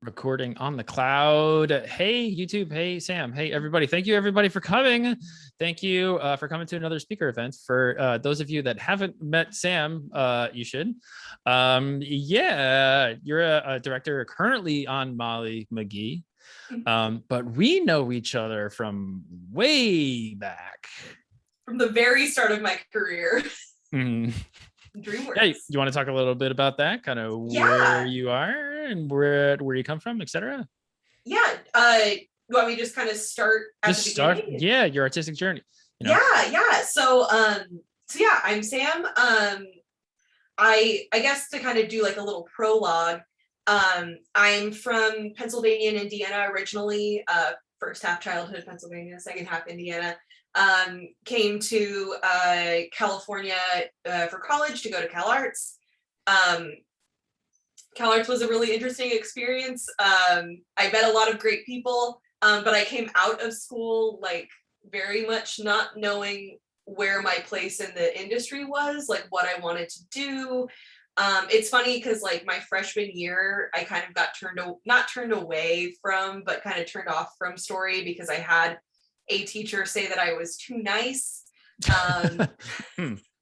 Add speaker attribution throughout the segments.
Speaker 1: Recording on the cloud. Hey, YouTube. Hey, Sam. Hey, everybody. Thank you, everybody, for coming. Thank you for coming to another speaker event. For those of you that haven't met Sam, you should. Yeah, you're a director currently on Molly McGee, but we know each other from way back.
Speaker 2: From the very start of my career.
Speaker 1: Mm.
Speaker 2: DreamWorks.
Speaker 1: Yeah, you want to talk a little bit about that, kind of where you are and where you come from, etc.?
Speaker 2: Yeah. You want me to just kind of start at the beginning?
Speaker 1: Yeah, your artistic journey.
Speaker 2: You know? Yeah. So yeah, I'm Sam. I guess to kind of do like a little prologue. I'm from Pennsylvania and Indiana originally. First half childhood Pennsylvania, second half Indiana. Came to California for college to go to CalArts. CalArts was a really interesting experience. I met a lot of great people, but I came out of school like very much not knowing where my place in the industry was, like what I wanted to do. It's funny because like my freshman year, I kind of got not turned away from, but kind of turned off from story because I had a teacher say that I was too nice.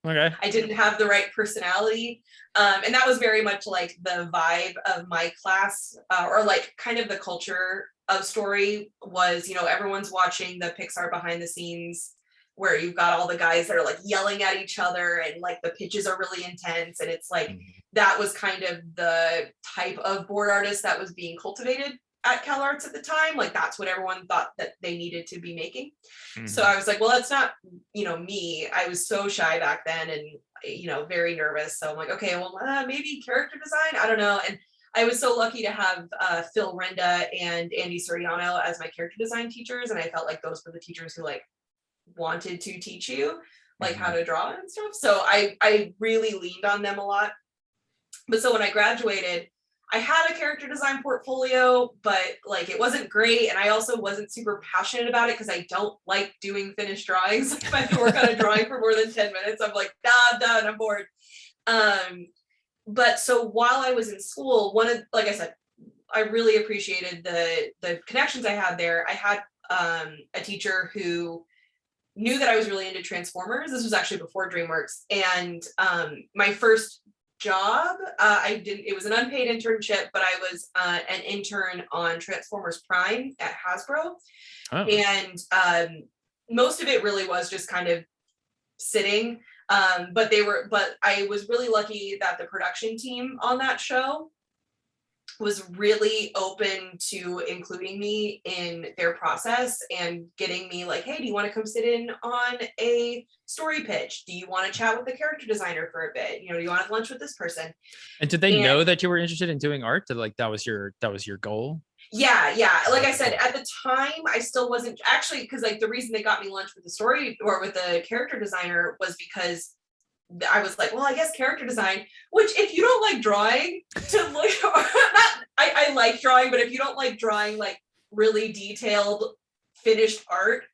Speaker 2: Okay. I didn't have the right personality. And that was very much like the vibe of my class, or like kind of the culture of story was, you know, everyone's watching the Pixar behind the scenes where you've got all the guys that are like yelling at each other and like the pitches are really intense. And it's like, that was kind of the type of board artist that was being cultivated at CalArts at the time. Like that's what everyone thought that they needed to be making. So I was like, well, that's not, you know, me. I was so shy back then and, you know, very nervous. So I'm like, okay, well, maybe character design. I don't know. And I was so lucky to have Phil Renda and Andy Soriano as my character design teachers. And I felt like those were the teachers who like wanted to teach you like how to draw and stuff. So I really leaned on them a lot. But so when I graduated, I had a character design portfolio, but like it wasn't great. And I also wasn't super passionate about it because I don't like doing finished drawings. If I have to work on a drawing for more than 10 minutes, I'm like, I'm done, I'm bored. But so while I was in school, like I said, I really appreciated the connections I had there. I had a teacher who knew that I was really into Transformers. This was actually before DreamWorks. And my first job, it was an unpaid internship, but I was an intern on Transformers Prime at Hasbro. And most of it really was just kind of sitting. But I was really lucky that the production team on that show was really open to including me in their process and getting me like, hey, do you want to come sit in on a story pitch? Do you want to chat with the character designer for a bit? You know, do you want to have lunch with this person?
Speaker 1: And did they know that you were interested in doing art? That was your goal?
Speaker 2: Yeah. Like I said, at the time, I still wasn't actually, because like the reason they got me lunch with the story or with the character designer was because I was like, well, I guess character design, which if you don't like drawing I like drawing, but if you don't like drawing like really detailed finished art,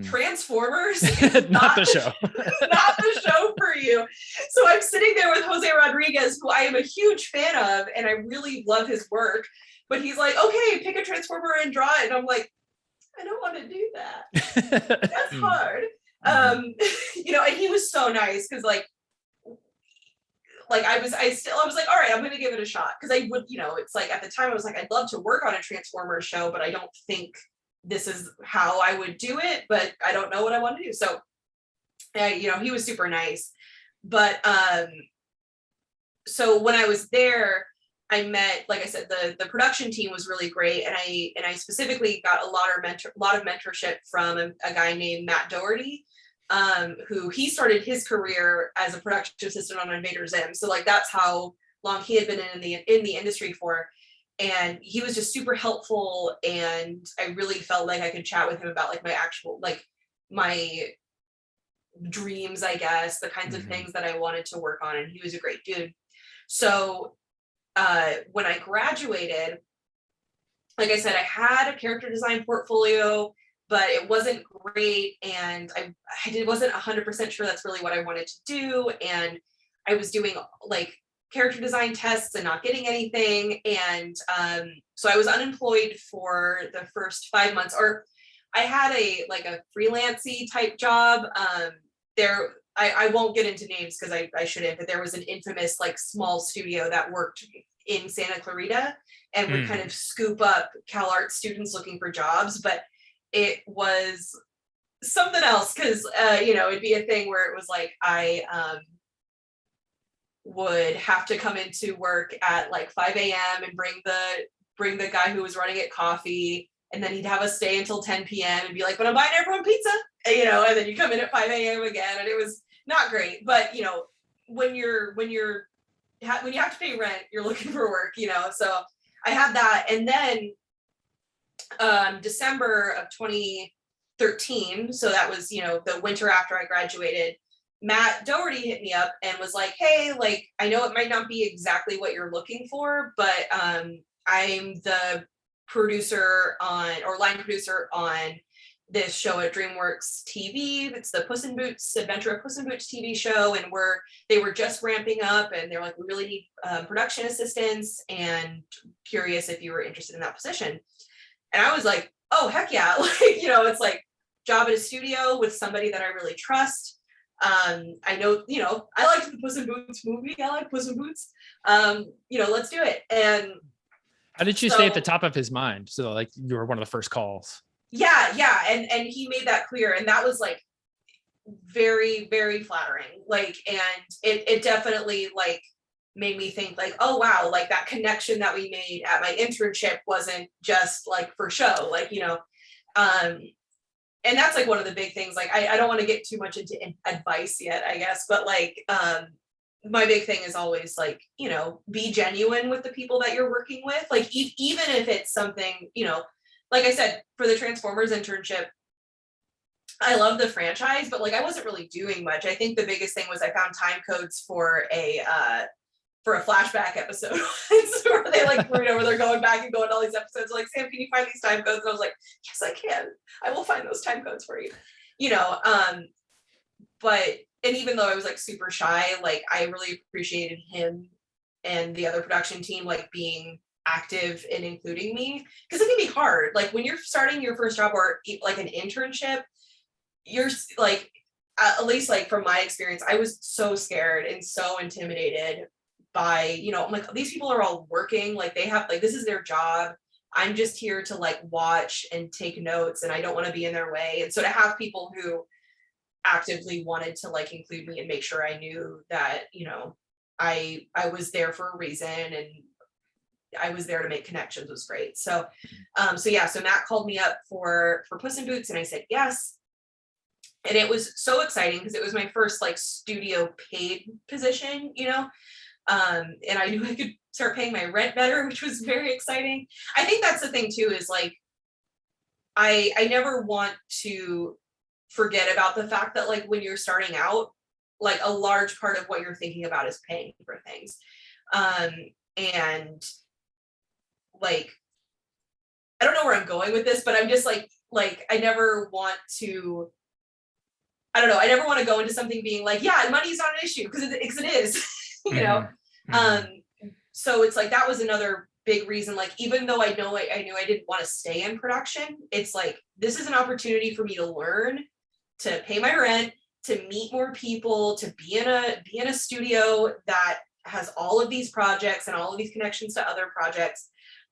Speaker 2: Transformers is
Speaker 1: not the show.
Speaker 2: Not the show for you. So I'm sitting there with Jose Rodriguez, who I am a huge fan of, and I really love his work. But he's like, okay, pick a Transformer and draw it. And I'm like, I don't want to do that. That's hard. You know, and he was so nice because like I was like, all right, I'm going to give it a shot. Cause I would, you know, it's like at the time I was like, I'd love to work on a Transformers show, but I don't think this is how I would do it, but I don't know what I want to do. So, you know, he was super nice, but, so when I was there, I met, like I said, the production team was really great. And I specifically got a lot of mentorship from a guy named Matt Doherty, who he started his career as a production assistant on Invader Zim. So like that's how long he had been in the industry for. And he was just super helpful. And I really felt like I could chat with him about like my actual, like my dreams, I guess, the kinds of things that I wanted to work on. And he was a great dude. So when I graduated, like I said, I had a character design portfolio, but it wasn't great. And I wasn't 100% sure that's really what I wanted to do. And I was doing like character design tests and not getting anything. And so I was unemployed for the first 5 months, or I had a freelancey type job. I won't get into names because I shouldn't, but there was an infamous like small studio that worked in Santa Clarita and would kind of scoop up CalArts students looking for jobs. But it was something else because it'd be a thing where it was like I would have to come into work at like 5 a.m. and bring the guy who was running it coffee, and then he'd have us stay until 10 p.m. and be like, but I'm buying everyone pizza, and then you come in at 5 a.m. again, and it was not great. But when you have to pay rent, you're looking for work, so I had that. And then December of 2013, so that was the winter after I graduated, Matt Doherty hit me up and was like, hey, like, I know it might not be exactly what you're looking for, but I'm the line producer on this show at DreamWorks TV. It's the Puss in Boots Adventure of Puss in Boots TV show. And they were just ramping up, and they're like, we really need production assistants, and curious if you were interested in that position. And I was like, oh, heck yeah. Like, it's like job at a studio with somebody that I really trust. I know, I liked the Puss in Boots movie. I like Puss in Boots. Let's do it. And
Speaker 1: how did you stay at the top of his mind? So like you were one of the first calls.
Speaker 2: Yeah. And he made that clear. And that was like very, very flattering. Like, and it definitely like made me think like, oh wow, like that connection that we made at my internship wasn't just like for show, like, and that's like one of the big things. Like, I don't want to get too much into advice yet, I guess, but like, my big thing is always like, be genuine with the people that you're working with. Like, even if it's something, like I said, for the Transformers internship, I love the franchise, but like, I wasn't really doing much. I think the biggest thing was I found time codes for a flashback episode where they like, where they're going back and going to all these episodes. Like, Sam, can you find these time codes? And I was like, yes, I can. I will find those time codes for you. But, and even though I was like super shy, like I really appreciated him and the other production team, like being active in including me. Cause it can be hard. Like when you're starting your first job or like an internship, you're like, at least like from my experience, I was so scared and so intimidated by, I'm like, these people are all working, like they have, like, this is their job. I'm just here to like watch and take notes, and I don't want to be in their way. And so to have people who actively wanted to like include me and make sure I knew that, I was there for a reason and I was there to make connections was great. So, so Matt called me up for Puss in Boots, and I said yes. And it was so exciting because it was my first like studio paid position, and I knew I could start paying my rent better, which was very exciting. I think that's the thing too, is like, I never want to forget about the fact that like when you're starting out, like a large part of what you're thinking about is paying for things. And like, I don't know where I'm going with this, but I'm just like I never want to, I don't know, I never want to go into something being like, yeah, money's not an issue, because it is, so it's like, that was another big reason, like, even though I knew I didn't want to stay in production, it's like, this is an opportunity for me to learn, to pay my rent, to meet more people, to be in a studio that has all of these projects and all of these connections to other projects.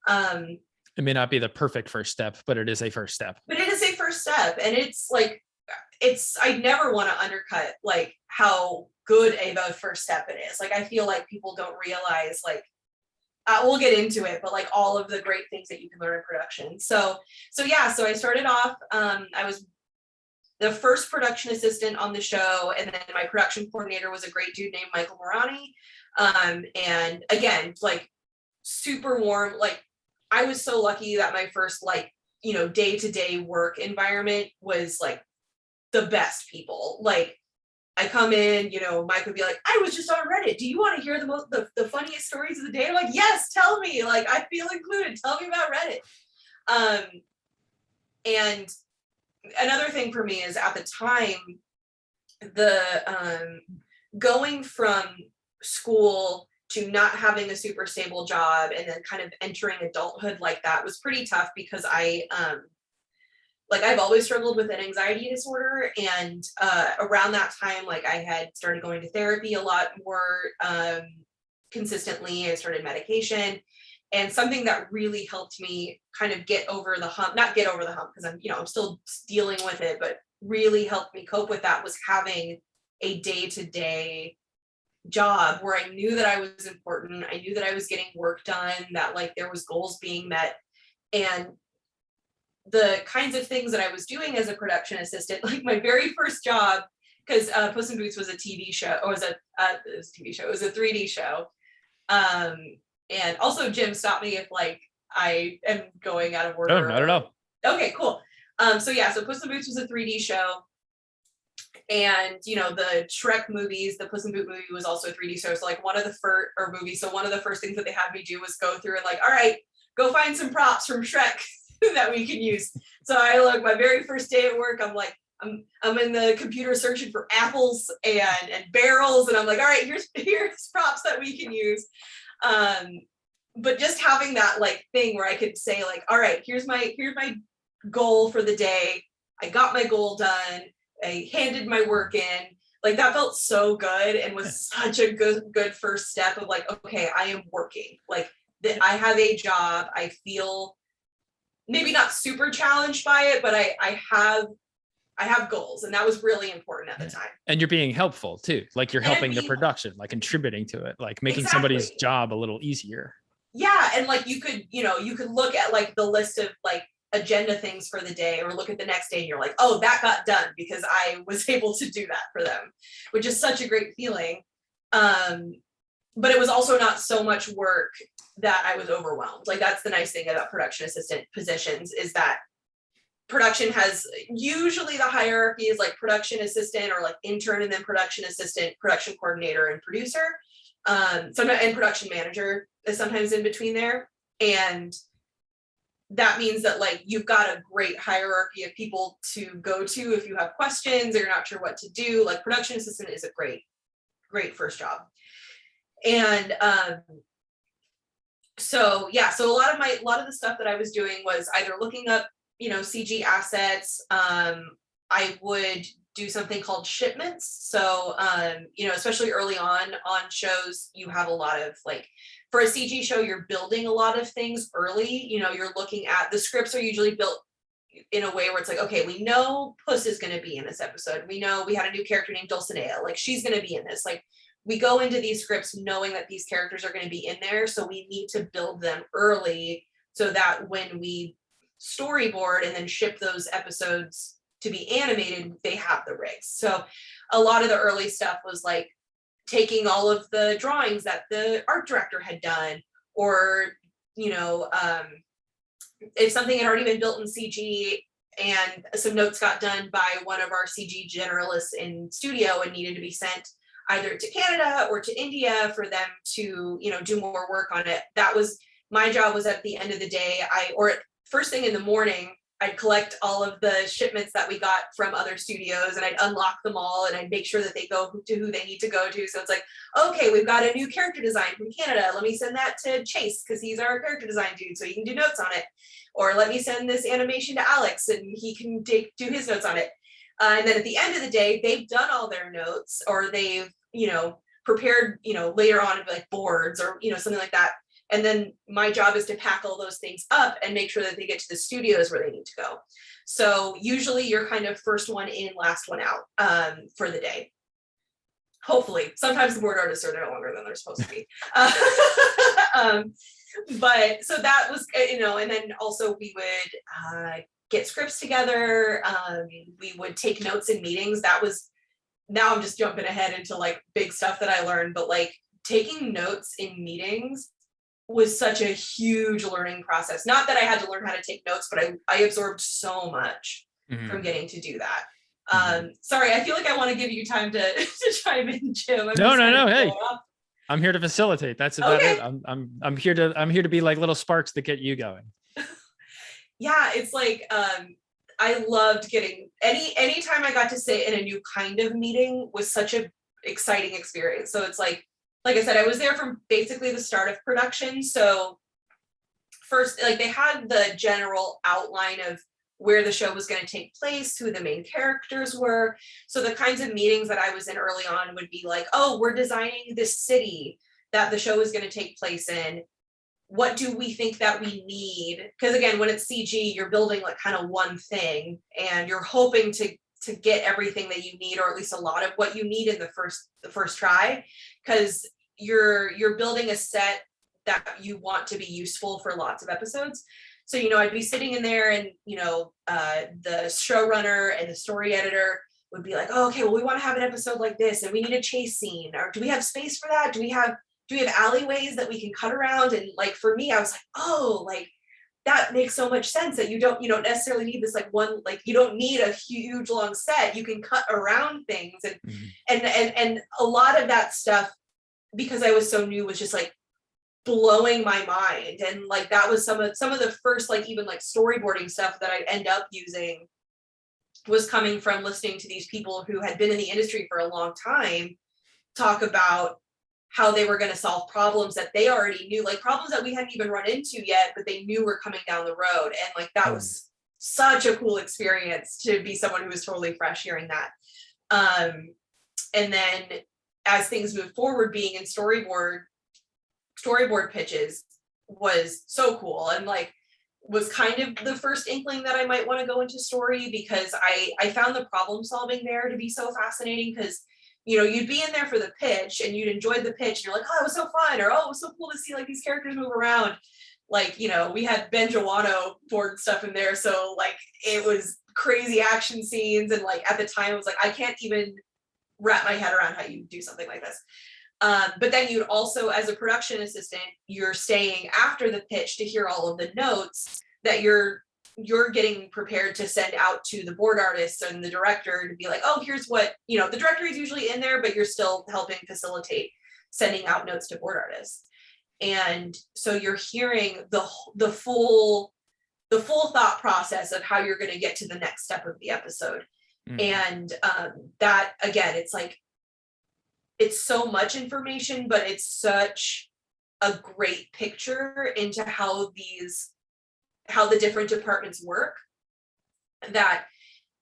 Speaker 1: It may not be the perfect first step, but it is a first step.
Speaker 2: And it's like, I never want to undercut like how good a first step it is. Like, I feel like people don't realize, like, we'll get into it, but like all of the great things that you can learn in production. So I started off, I was the first production assistant on the show, and then my production coordinator was a great dude named Michael Morani. And again, like super warm. Like, I was so lucky that my first like, day-to-day work environment was like the best people. Like, I come in, Mike would be like, I was just on Reddit. Do you want to hear the funniest stories of the day? I'm like, yes, tell me. Like, I feel included. Tell me about Reddit. And another thing for me is, at the time, the going from school to not having a super stable job and then kind of entering adulthood like that was pretty tough because like I've always struggled with an anxiety disorder, and around that time, like I had started going to therapy a lot more consistently. I started medication, and something that really helped me kind of get over the hump, not get over the hump because I'm still dealing with it, but really helped me cope with that was having a day-to-day job where I knew that I was important. I knew that I was getting work done, that like there was goals being met, and the kinds of things that I was doing as a production assistant, like my very first job, because Puss in Boots was a TV show, or it was a TV show, it was a 3D show. And also Jim, stop me if like I am going out of order.
Speaker 1: Oh, not at all.
Speaker 2: Okay, cool. So Puss in Boots was a 3D show. And the Shrek movies, the Puss in Boots movie was also a 3D show. So like one of the first things that they had me do was go through and like, all right, go find some props from Shrek that we can use. So I look, my very first day at work, I'm like, I'm in the computer searching for apples and barrels, and I'm like, all right, here's props that we can use. But just having that like thing where I could say like, all right, here's my goal for the day. I got my goal done. I handed my work in. Like that felt so good and was such a good first step of like, okay, I am working. Like that I have a job. I feel maybe not super challenged by it, but I have goals, and that was really important at the time.
Speaker 1: And you're being helpful too. Like you're helping the production, like contributing to it, like making somebody's job a little easier.
Speaker 2: Yeah. And like you could look at like the list of like agenda things for the day, or look at the next day and you're like, oh, that got done because I was able to do that for them, which is such a great feeling. But it was also not so much work that I was overwhelmed. Like that's the nice thing about production assistant positions, is that production has usually the hierarchy is like production assistant or like intern, and then production assistant, production coordinator, and producer. Sometimes, and production manager is sometimes in between there. And that means that like you've got a great hierarchy of people to go to if you have questions or you're not sure what to do. Like production assistant is a great first job. And so a lot of the stuff that I was doing was either looking up CG assets. I would do something called shipments. So especially early on shows, you have a lot of like, for a CG show, you're building a lot of things early. You're looking at, the scripts are usually built in a way where it's like, okay, we know Puss is going to be in this episode. We know we had a new character named Dulcinea, like she's going to be in this. Like we go into these scripts knowing that these characters are going to be in there. So we need to build them early so that when we storyboard and then ship those episodes to be animated, they have the rigs. So a lot of the early stuff was like taking all of the drawings that the art director had done, or if something had already been built in CG and some notes got done by one of our CG generalists in studio and needed to be sent either to Canada or to India for them to do more work on it. That was my job. Was at the end of the day, first thing in the morning, I'd collect all of the shipments that we got from other studios, and I'd unlock them all, and I'd make sure that they go to who they need to go to. So it's like, okay, we've got a new character design from Canada. Let me send that to Chase because he's our character design dude, so he can do notes on it. Or let me send this animation to Alex and he can do his notes on it. And then at the end of the day, they've done all their notes, or they've prepared later on like boards or something like that. And then my job is to pack all those things up and make sure that they get to the studios where they need to go. So usually you're kind of first one in, last one out for the day. Hopefully. Sometimes the board artists are there longer than they're supposed to be. But so that was, and then also we would get scripts together. We would take notes in meetings. Now I'm just jumping ahead into like big stuff that I learned, but like taking notes in meetings was such a huge learning process. Not that I had to learn how to take notes, but I absorbed so much from getting to do that. Sorry, I feel like I want to give you time to chime in, Jim.
Speaker 1: No. Hey, I'm here to facilitate. That's about it. I'm here to be like little sparks that get you going.
Speaker 2: Yeah, it's like I loved getting anytime I got to sit in a new kind of meeting was such a exciting experience. So it's like like I said, I was there from basically the start of production. So first, like, they had the general outline of where the show was going to take place, who the main characters were. So the kinds of meetings that I was in early on would be like, oh, we're designing this city that the show is going to take place in. What do we think that we need? Because again, when it's CG, you're building like kind of one thing, and you're hoping to get everything that you need, or at least a lot of what you need in the first try, because you're building a set that you want to be useful for lots of episodes. So, I'd be sitting in there, and, the showrunner and the story editor would be like, oh, okay, well, we want to have an episode like this, and we need a chase scene, or do we have space for that? Do we have alleyways that we can cut around? And like, for me, I was like, oh, like, that makes so much sense, that you don't necessarily need this like one, like, you don't need a huge long set. You can cut around things. And and a lot of that stuff, because I was so new, was just like blowing my mind. And like, that was some of the first, like, even like storyboarding stuff that I end up using, was coming from listening to these people who had been in the industry for a long time talk about how they were going to solve problems that they already knew, like problems that we hadn't even run into yet, but they knew were coming down the road. And like, that was such a cool experience to be someone who was totally fresh hearing that. And then as things moved forward, being in storyboard pitches was so cool, and like was kind of the first inkling that I might want to go into story, because I found the problem solving there to be so fascinating. Because you'd be in there for the pitch, and you'd enjoy the pitch, and you're like, oh, it was so fun, or oh, it was so cool to see like these characters move around. Like, we had Ben Joanno board stuff in there, so like it was crazy action scenes, and like at the time I was like, I can't even wrap my head around how you do something like this. But then you'd also, as a production assistant, you're staying after the pitch to hear all of the notes that you're getting prepared to send out to the board artists and the director, to be like, oh, here's what, the director is usually in there, but you're still helping facilitate sending out notes to board artists. And so you're hearing the full thought process of how you're going to get to the next step of the episode. And that, again, it's like, it's so much information, but it's such a great picture into how the different departments work, that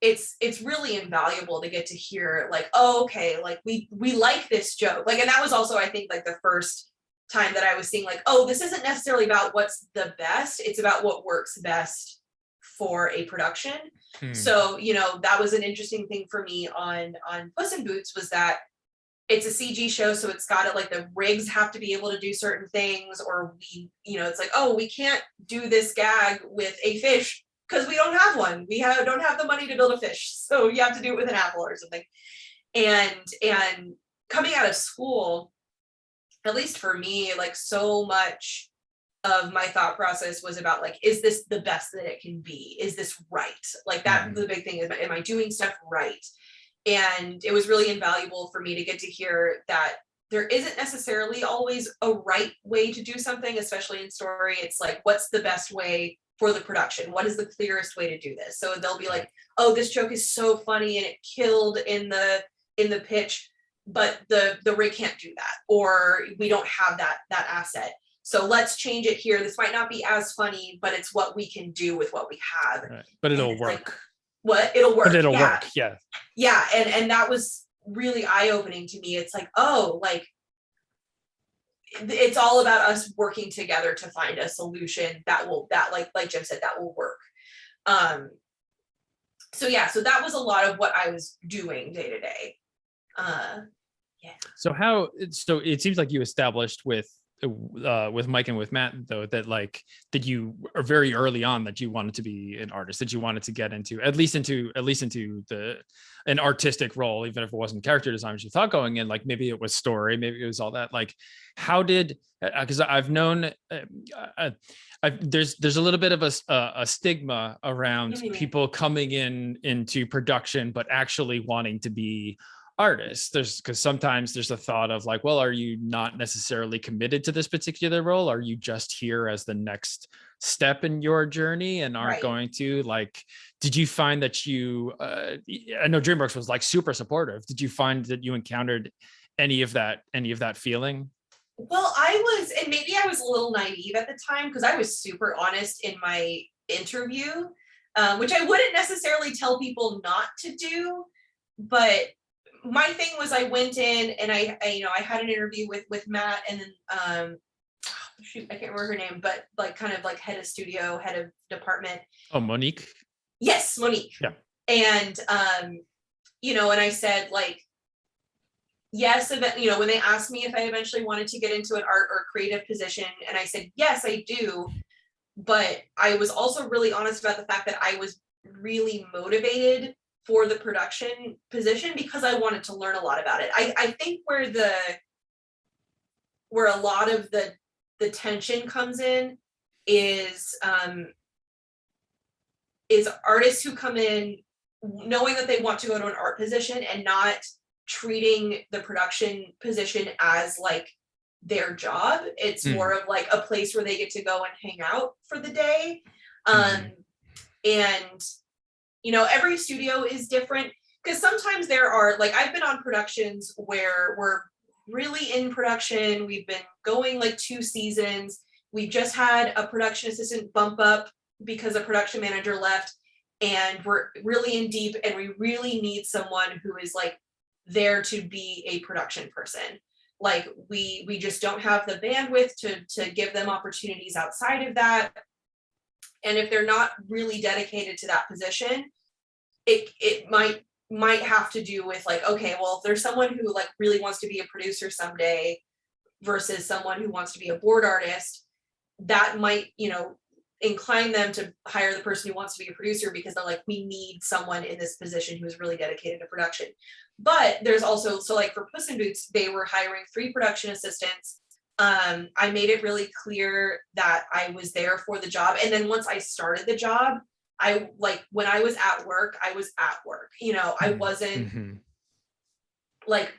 Speaker 2: it's really invaluable to get to hear like, oh, okay, like we like this joke. Like, and that was also, I think, like the first time that I was seeing like, oh, this isn't necessarily about what's the best, it's about what works best for a production. So, that was an interesting thing for me on Puss in Boots, was that it's a CG show, so it's got it like the rigs have to be able to do certain things, or it's like, oh, we can't do this gag with a fish because we don't have one. We don't have the money to build a fish, so you have to do it with an apple or something. And coming out of school, at least for me, like, so much of my thought process was about like, is this the best that it can be? Is this right? Like, that the big thing is, am I doing stuff right? And it was really invaluable for me to get to hear that there isn't necessarily always a right way to do something, especially in story. It's like, what's the best way for the production? What is the clearest way to do this? So they'll be like, oh, this joke is so funny and it killed in the pitch, but the rig can't do that, or we don't have that asset. So let's change it here. This might not be as funny, but it's what we can do with what we have.
Speaker 1: Right. But it'll work.
Speaker 2: Like, what? It'll work.
Speaker 1: But it'll work. Yeah.
Speaker 2: Yeah. And that was really eye-opening to me. It's like, oh, like, it's all about us working together to find a solution that like Jim said, that will work. So that was a lot of what I was doing day to day. Yeah.
Speaker 1: So it seems like you established with Mike and with Matt, though, that you are very early on that you wanted to be an artist, that you wanted to get into at least into an artistic role, even if it wasn't character design, which you thought going in, like maybe it was story, maybe it was all that. Like, how did, because I've known there's a little bit of a stigma around people coming into production but actually wanting to be artists. Because sometimes there's a thought of like, well, are you not necessarily committed to this particular role? Are you just here as the next step in your journey and aren't going to, like, did you find that you I know DreamWorks was like super supportive. Did you find that you encountered any of that feeling?
Speaker 2: Well, I was, and maybe I was a little naive at the time because I was super honest in my interview, which I wouldn't necessarily tell people not to do. But my thing was, I went in and I I had an interview with Matt, and then shoot, I can't remember her name, but like kind of like head of studio, head of department.
Speaker 1: Oh, Monique.
Speaker 2: Yes, Monique.
Speaker 1: Yeah.
Speaker 2: And and I said like, yes, when they asked me if I eventually wanted to get into an art or creative position, and I said, yes, I do. But I was also really honest about the fact that I was really motivated for the production position because I wanted to learn a lot about it. I think where a lot of the tension comes in is artists who come in knowing that they want to go to an art position and not treating the production position as like their job. It's more of like a place where they get to go and hang out for the day. And every studio is different, because sometimes there are, like, I've been on productions where we're really in production, we've been going like 2 seasons, we just had a production assistant bump up because a production manager left, and we're really in deep and we really need someone who is like there to be a production person. Like we just don't have the bandwidth to give them opportunities outside of that. And if they're not really dedicated to that position, it might have to do with like, okay, well, if there's someone who like really wants to be a producer someday versus someone who wants to be a board artist, that might, incline them to hire the person who wants to be a producer, because they're like, we need someone in this position who's really dedicated to production. But there's also, so like for Puss in Boots, they were hiring 3 production assistants. I made it really clear that I was there for the job. And then once I started the job, I like, when I was at work, I was at work. I wasn't like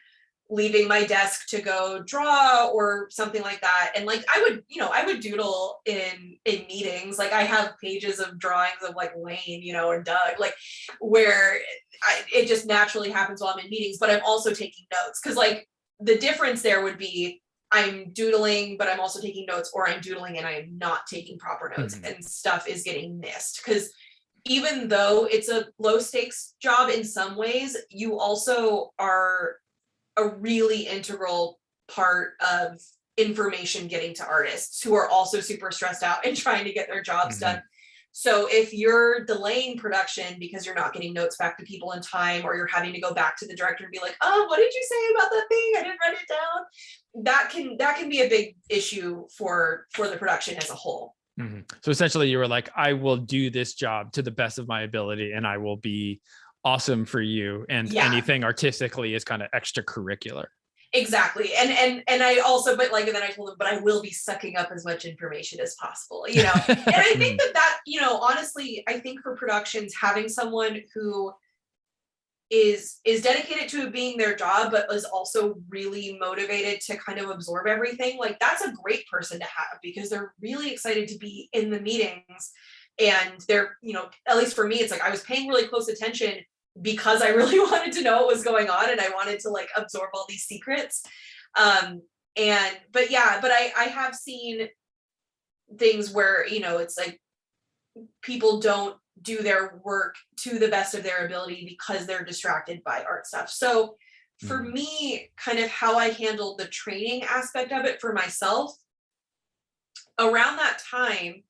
Speaker 2: leaving my desk to go draw or something like that. And like I would doodle in meetings. Like I have pages of drawings of like Wayne, and Doug, like where it just naturally happens while I'm in meetings, but I'm also taking notes. Cause like the difference there would be I'm doodling, but I'm also taking notes, or I'm doodling and I'm not taking proper notes and stuff is getting missed. Cause even though it's a low stakes job in some ways, you also are a really integral part of information getting to artists who are also super stressed out and trying to get their jobs done. So if you're delaying production because you're not getting notes back to people in time, or you're having to go back to the director and be like, oh, what did you say about that thing? I didn't write it down. That can be a big issue for the production as a whole.
Speaker 1: So essentially you were like, I will do this job to the best of my ability and I will be awesome for you, and anything artistically is kind of extracurricular.
Speaker 2: Exactly. And I also, but like, and then I told them, but I will be sucking up as much information as possible, and I think that honestly, I think for productions, having someone who is dedicated to it being their job, but is also really motivated to kind of absorb everything, like that's a great person to have, because they're really excited to be in the meetings. And they're, at least for me, it's like I was paying really close attention because I really wanted to know what was going on, and I wanted to like absorb all these secrets. But I have seen things where, it's like people don't do their work to the best of their ability because they're distracted by art stuff. So for me, kind of how I handled the training aspect of it for myself around that time,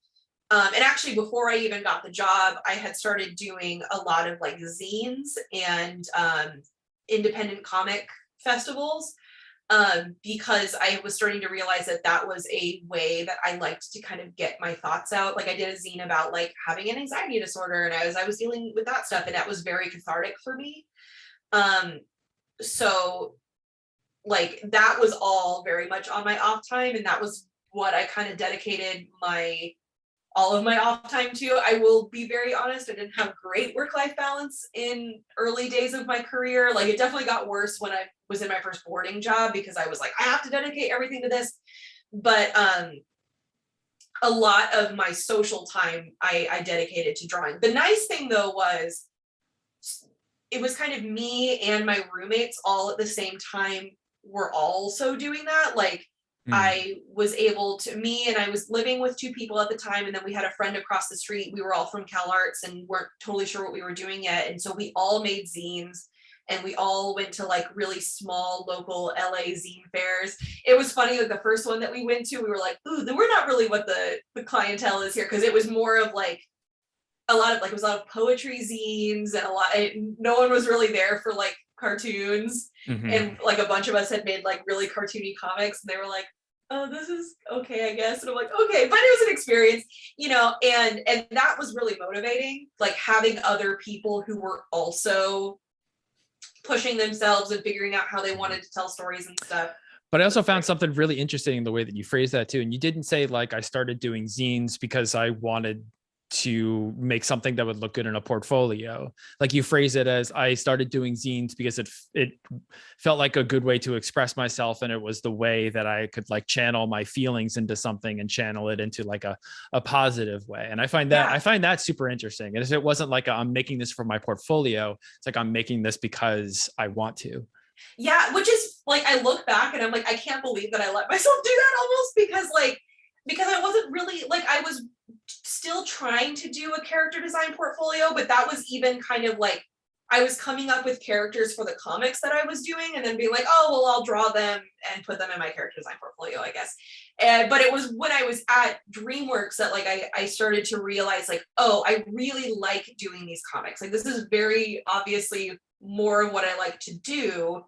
Speaker 2: and actually before I even got the job, I had started doing a lot of like zines and independent comic festivals, because I was starting to realize that was a way that I liked to kind of get my thoughts out. Like I did a zine about like having an anxiety disorder, and I was dealing with that stuff, and that was very cathartic for me. So like that was all very much on my off time, and that was what I kind of dedicated all of my off time to. I will be very honest, I didn't have great work-life balance in early days of my career. Like it definitely got worse when I was in my first boarding job, because I was like, I have to dedicate everything to this. But a lot of my social time I dedicated to drawing. The nice thing though was it was kind of me and my roommates all at the same time were also doing that. Like I was able to, me and I was living with two people at the time, and then we had a friend across the street. We were all from Cal Arts and weren't totally sure what we were doing yet. And so we all made zines, and we all went to like really small local LA zine fairs. It was funny, like the first one that we went to, we were like, ooh, we're not really what the clientele is here. Cause it was more of like a lot of like, it was a lot of poetry zines and no one was really there for like cartoons. And like a bunch of us had made like really cartoony comics, and they were like, oh, this is okay, I guess. And I'm like, okay, but it was an experience, you know, and that was really motivating, like having other people who were also pushing themselves and figuring out how they wanted to tell stories and stuff.
Speaker 1: But I also found something really interesting in the way that you phrased that too. And you didn't say like, I started doing zines because I wanted to make something that would look good in a portfolio. Like you phrase it as, I started doing zines because it felt like a good way to express myself, and it was the way that I could like channel my feelings into something and channel it into like a positive way. And I find that super interesting. And if it wasn't like I'm making this for my portfolio, it's like I'm making this because I want to.
Speaker 2: Yeah, which is like, I look back and I'm like, I can't believe that I let myself do that, almost because I wasn't really like, I was still trying to do a character design portfolio, but that was even kind of like, I was coming up with characters for the comics that I was doing and then being like, oh, well, I'll draw them and put them in my character design portfolio, I guess. But it was when I was at DreamWorks that like, I started to realize like, oh, I really like doing these comics. Like, this is very obviously more of what I like to do.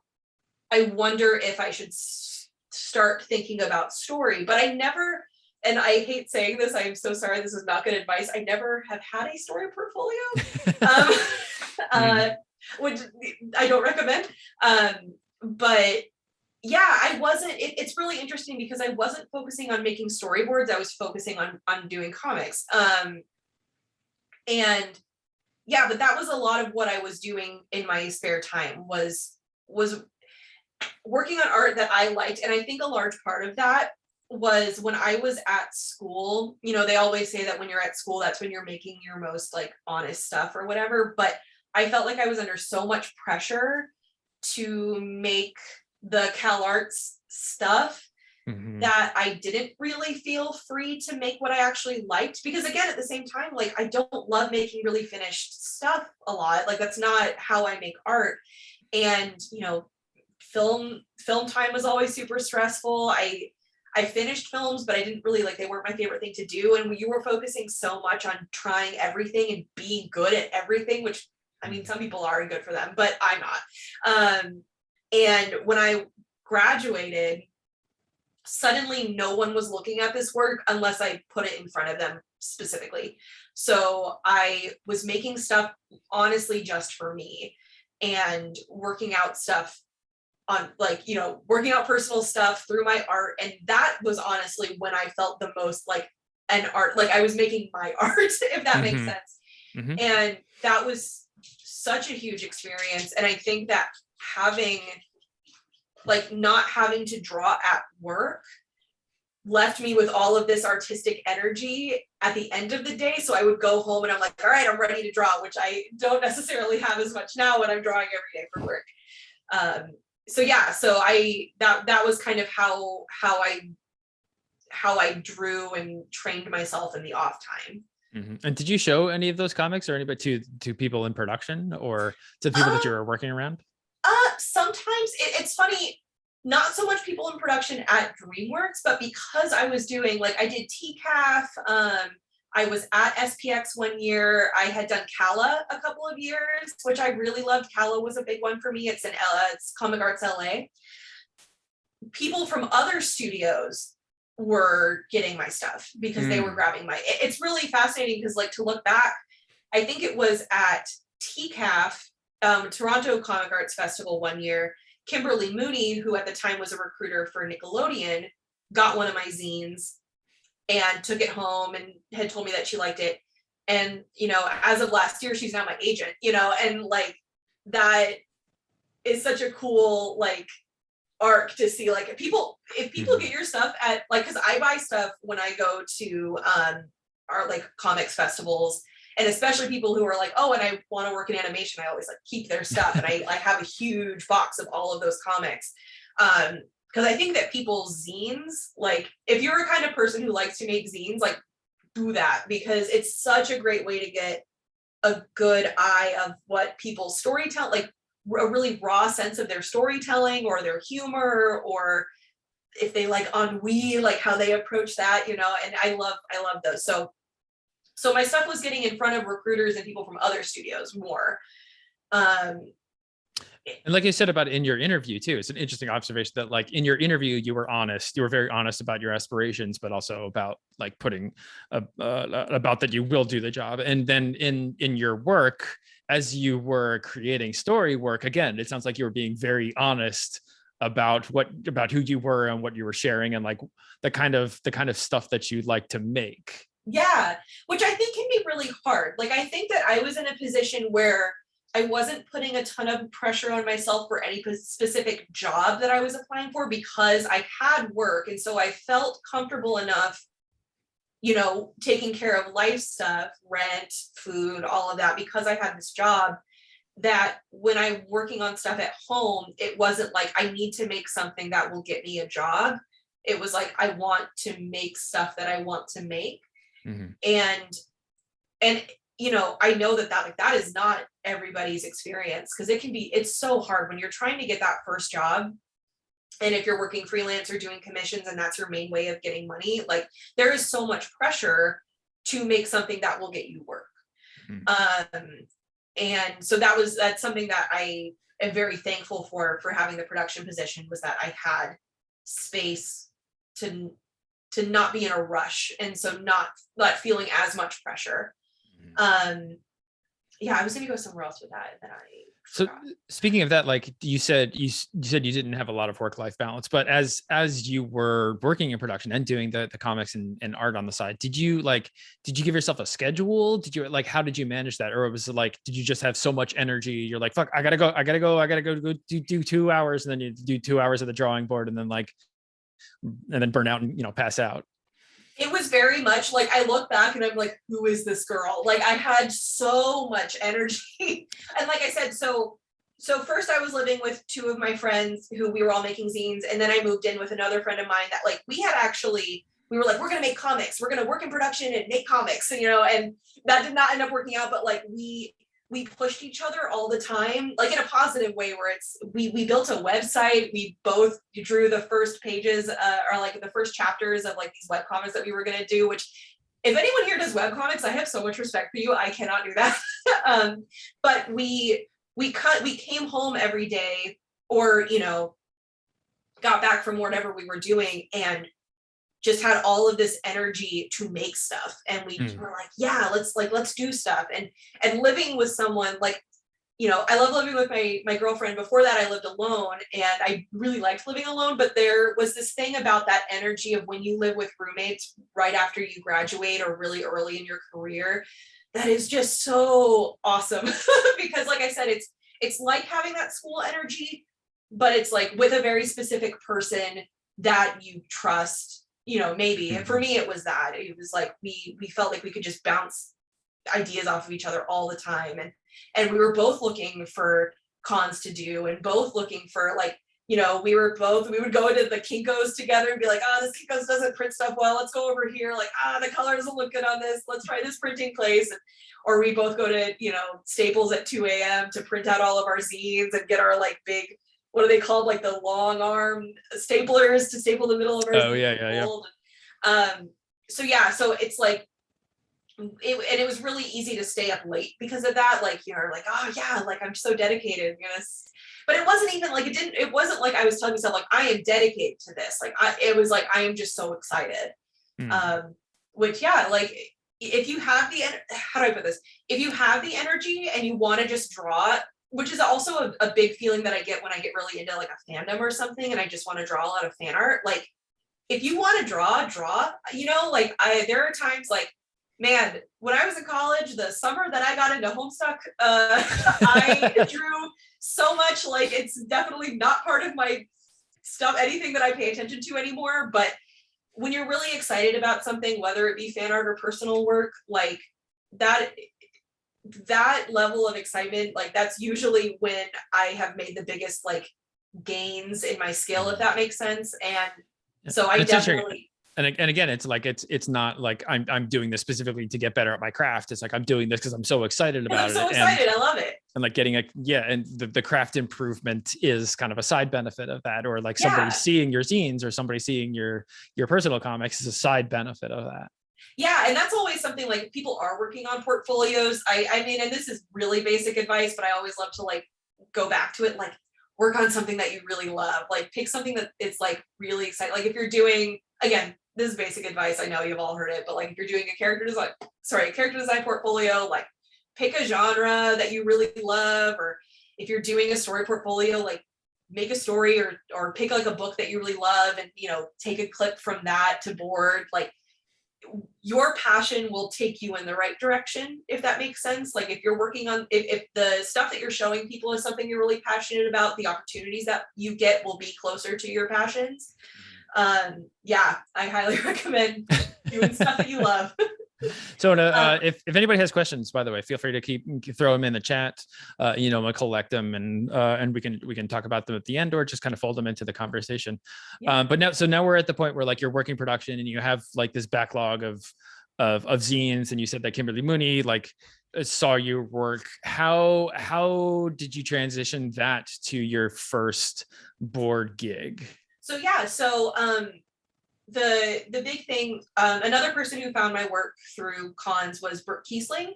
Speaker 2: I wonder if I should start thinking about story, but I never, and I hate saying this, I am so sorry, this is not good advice, I never have had a story portfolio, which I don't recommend. But yeah, I wasn't, it's really interesting because I wasn't focusing on making storyboards, I was focusing on doing comics. And yeah, but that was a lot of what I was doing in my spare time was working on art that I liked. And I think a large part of that was when I was at school. You know, they always say that when you're at school, that's when you're making your most like honest stuff or whatever. But I felt like I was under so much pressure to make the Cal Arts stuff that I didn't really feel free to make what I actually liked. Because again, at the same time, like I don't love making really finished stuff a lot. Like that's not how I make art. And, you know, film time was always super stressful. I finished films, but I didn't really like, they weren't my favorite thing to do. And you were focusing so much on trying everything and being good at everything, which I mean, some people are good for them, but I'm not. And when I graduated, suddenly no one was looking at this work unless I put it in front of them specifically. So I was making stuff honestly just for me and working out stuff on like, you know, working out personal stuff through my art. And that was honestly when I felt the most like an art, like I was making my art, if that makes sense. And that was such a huge experience. And I think that having like not having to draw at work left me with all of this artistic energy at the end of the day. So I would go home and I'm like, all right, I'm ready to draw, which I don't necessarily have as much now when I'm drawing every day for work. So yeah, so that was kind of how I drew and trained myself in the off time.
Speaker 1: And did you show any of those comics or anybody to people in production or to the people that you were working around?
Speaker 2: Sometimes it's funny, not so much people in production at DreamWorks, but because I was doing, like I did TCAF, I was at SPX one year, I had done CALA a couple of years, which I really loved. CALA was a big one for me. It's Comic Arts LA. People from other studios were getting my stuff because they were grabbing it's really fascinating because like to look back, I think it was at TCAF, Toronto Comic Arts Festival one year, Kimberly Mooney, who at the time was a recruiter for Nickelodeon, got one of my zines and took it home and had told me that she liked it. And, you know, as of last year, she's now my agent, you know, and like that is such a cool like arc to see. Like if people get your stuff at like, because I buy stuff when I go to our like comics festivals, and especially people who are like, oh, and I want to work in animation, I always like keep their stuff, and I have a huge box of all of those comics. Because I think that people's zines, like if you're a kind of person who likes to make zines, like do that, because it's such a great way to get a good eye of what people's storytelling, like a really raw sense of their storytelling or their humor, or if they like ennui, like how they approach that, you know. And I love those. So my stuff was getting in front of recruiters and people from other studios more.
Speaker 1: And like I said about in your interview too, it's an interesting observation that like in your interview, you were honest, you were very honest about your aspirations, but also about like putting about that you will do the job. And then in your work, as you were creating story work, again, it sounds like you were being very honest about who you were and what you were sharing, and like the kind of stuff that you'd like to make.
Speaker 2: Yeah, which I think can be really hard. Like I think that I was in a position where I wasn't putting a ton of pressure on myself for any specific job that I was applying for, because I had work. And so I felt comfortable enough, you know, taking care of life stuff, rent, food, all of that, because I had this job, that when I'm working on stuff at home, it wasn't like I need to make something that will get me a job. It was like, I want to make stuff that I want to make. Mm-hmm. And you know, I know that is not everybody's experience, because it's so hard when you're trying to get that first job. And if you're working freelance or doing commissions and that's your main way of getting money, like there is so much pressure to make something that will get you work. Mm-hmm. And so that's something that I am very thankful for having the production position, was that I had space to not be in a rush. And so not feeling as much pressure. Yeah, I was going to go somewhere else with that, and then I forgot.
Speaker 1: So speaking of that, like you said you didn't have a lot of work-life balance, but as you were working in production and doing the comics and art on the side, did you give yourself a schedule? Did you how did you manage that? Or was it like, did you just have so much energy, you're like, fuck, I gotta go do 2 hours, and then you do 2 hours at the drawing board, and then burn out and, you know, pass out?
Speaker 2: It was very much like, I look back and I'm like, who is this girl? Like I had so much energy. And like I said, so first I was living with two of my friends who we were all making zines. And then I moved in with another friend of mine that like, we were like, we're going to make comics. We're going to work in production and make comics, you know, and that did not end up working out. But like we pushed each other all the time, like in a positive way, where we built a website. We both drew the first pages or like the first chapters of like these webcomics that we were going to do, which if anyone here does webcomics, I have so much respect for you. I cannot do that. But we came home every day, or, you know, got back from whatever we were doing, and just had all of this energy to make stuff. And we were like, yeah, let's do stuff. And living with someone, like, you know, I love living with my girlfriend. Before that, I lived alone, and I really liked living alone. But there was this thing about that energy of when you live with roommates right after you graduate or really early in your career, that is just so awesome. Because like I said, it's like having that school energy, but it's like with a very specific person that you trust, you know, maybe. And for me, it was like we felt like we could just bounce ideas off of each other all the time. And we were both looking for cons to do, and both looking for, like, you know, we would go into the Kinko's together and be like, this Kinko's doesn't print stuff well. Let's go over here. Like, the color doesn't look good on this. Let's try this printing place. Or we both go to, you know, Staples at 2 a.m. to print out all of our zines and get our like big, what are they called? Like the long arm staplers to staple the middle of our zine. So yeah, so it's like, it was really easy to stay up late because of that. Like, you're like, oh yeah, like I'm so dedicated, you know. But it wasn't even like, it wasn't like I was telling myself like I am dedicated to this. Like it was like, I am just so excited. Which, yeah, like if you have how do I put this? If you have the energy and you want to just draw it, which is also a big feeling that I get when I get really into like a fandom or something, and I just want to draw a lot of fan art. Like, if you want to draw, you know, like there are times like, man, when I was in college, the summer that I got into Homestuck, I drew so much. Like, it's definitely not part of my stuff, anything that I pay attention to anymore. But when you're really excited about something, whether it be fan art or personal work, like that level of excitement, like that's usually when I have made the biggest like gains in my skill, if that makes sense. And so
Speaker 1: And
Speaker 2: I
Speaker 1: it's interesting.
Speaker 2: definitely,
Speaker 1: And again, it's like it's not like I'm doing this specifically to get better at my craft. It's like I'm doing this because I'm so excited
Speaker 2: and
Speaker 1: about
Speaker 2: I'm so
Speaker 1: it.
Speaker 2: excited. I love it.
Speaker 1: And like getting and the craft improvement is kind of a side benefit of that, or like somebody
Speaker 2: Yeah.
Speaker 1: seeing your zines or somebody seeing your personal comics is a side benefit of that.
Speaker 2: Yeah, and that's always something, like, if people are working on portfolios, I mean, and this is really basic advice, but I always love to like go back to it, like work on something that you really love. Like pick something that it's like really exciting. Like if you're doing, again, this is basic advice, I know you've all heard it, but like if you're doing a character design portfolio, like pick a genre that you really love. Or if you're doing a story portfolio, like make a story or pick like a book that you really love and, you know, take a clip from that to board. Like your passion will take you in the right direction, if that makes sense. Like if you're working on, if the stuff that you're showing people is something you're really passionate about, the opportunities that you get will be closer to your passions. Yeah, I highly recommend doing stuff that you love.
Speaker 1: So if anybody has questions, by the way, feel free to throw them in the chat. You know, I'll collect them and we can talk about them at the end, or just kind of fold them into the conversation.
Speaker 2: Yeah.
Speaker 1: But now we're at the point where like you're working production and you have like this backlog of zines, and you said that Kimberly Mooney like saw your work. How did you transition that to your first board gig?
Speaker 2: So yeah, the big thing, another person who found my work through cons was Brooke Kiesling,